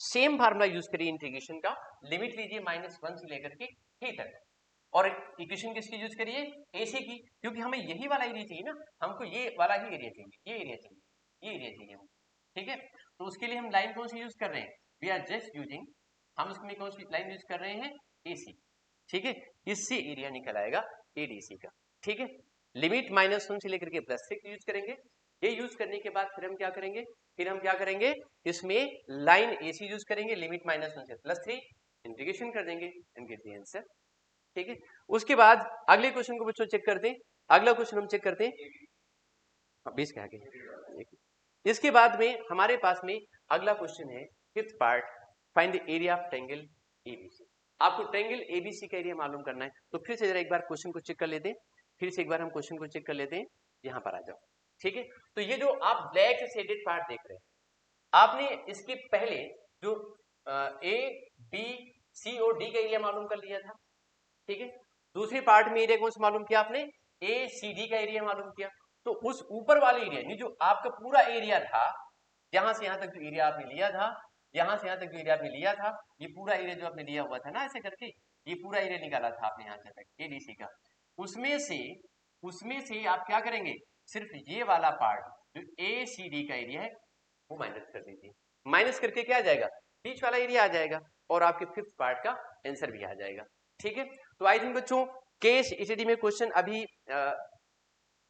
सेम फार्मूला यूज करिए इंटीग्रेशन का, लिमिट लीजिए -1 से लेकर के t तक, और इक्वेशन किसकी यूज करिए, एसी की, क्योंकि हमें यही वाला एरिया चाहिए ना, हमको ये वाला ही एरिया चाहिए, ये एरिया चाहिए, ये एरिया चाहिए हमको। ठीक है, तो उसके लिए हम लाइन कौन सी यूज कर रहे हैं, वी आर जस्ट यूजिंग, हम इसमें कौन सी लाइन यूज कर रहे हैं, एसी। ठीक है, इससे एरिया निकल आएगा एडीसी का। ठीक है, लिमिट -1 से लेकर के +6 यूज करेंगे, ये यूज करने के बाद फिर हम क्या करेंगे, इसमें लाइन AC यूज करेंगे, लिमिट -1 से +3 इंटीग्रेशन कर देंगे एंड गेट द आंसर। ठीक है, उसके बाद अगले क्वेश्चन को बच्चों चेक करते हैं। अगला क्वेश्चन हम चेक करते हैं 20 के आगे। इसके बाद में हमारे पास में अगला क्वेश्चन है 5th part, find the area of triangle ABC। आपको ट्रायंगल ABC का एरिया मालूम करना है। तो फिर से जरा एक बार क्वेश्चन को चेक कर लेते हैं, हम क्वेश्चन को चेक कर लेते हैं। यहाँ पर आ जाओ। ठीक है, तो ये जो आप ब्लैक शेडेड पार्ट देख रहे हैं, आपने इसके पहले जो ABC और D का एरिया मालूम कर लिया था। ठीक है, दूसरे पार्ट में एरिया कौन सा मालूम किया आपने, ACD का एरिया मालूम किया। तो उस ऊपर वाले एरिया जो आपका पूरा एरिया था, यहां से यहां तक जो एरिया आपने लिया था, यहां से यहां तक जो एरिया आपने लिया था, ये पूरा एरिया जो आपने लिया हुआ था ना ऐसे करके, ये पूरा एरिया निकाला था आपने यहां से तक ADC का, उसमें से आप क्या करेंगे, सिर्फ ये वाला पार्ट जो ACD का एरिया है वो माइनस कर दीजिए। माइनस करके क्या आ जाएगा, बीच वाला एरिया आ जाएगा और आपके 5th पार्ट का आंसर भी आ जाएगा। ठीक है, तो आई थिंक बच्चों केस स्टडी में क्वेश्चन अभी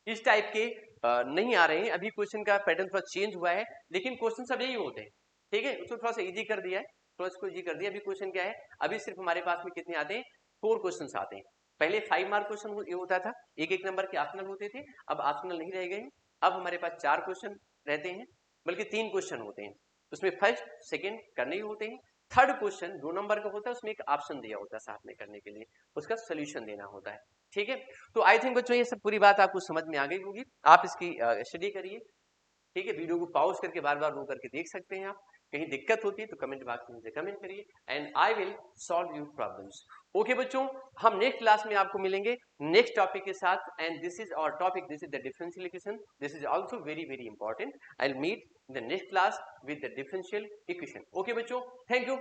इस टाइप के नहीं आ रहे हैं। अभी क्वेश्चन का पैटर्न थोड़ा चेंज हुआ है, लेकिन क्वेश्चन सब यही होते हैं। ठीक है, उसको थोड़ा सा इजी कर दिया है, अभी क्वेश्चन क्या है, अभी सिर्फ हमारे पास में कितने आते हैं, 4 क्वेश्चन आते हैं। पहले 5 मार्क क्वेश्चन ये होता था, एक नंबर के ऑप्शनल होते थे, अब ऑप्शनल नहीं रह गए। अब हमारे पास 4 क्वेश्चन रहते हैं, बल्कि 3 क्वेश्चन होते हैं। उसमें फर्स्ट सेकेंड करने ही होते हैं, थर्ड क्वेश्चन 2 नंबर का होता है, उसमें एक ऑप्शन दिया होता है साथ में करने के लिए, उसका सोल्यूशन देना होता है। ठीक है, तो आई थिंक बच्चों ये सब पूरी बात आपको समझ में आ गई होगी। आप इसकी स्टडी करिए। ठीक है, वीडियो को पॉज करके बार बार रो करके देख सकते हैं आप। कहीं दिक्कत होती है तो कमेंट बॉक्स में मुझे कमेंट करिए and I will solve your problems. Okay बच्चों, हम नेक्स्ट क्लास में आपको मिलेंगे नेक्स्ट टॉपिक के साथ, and this is our topic, this is the differential equation, this is also very very important. I will meet in the next class with the differential equation. Okay बच्चों, thank you.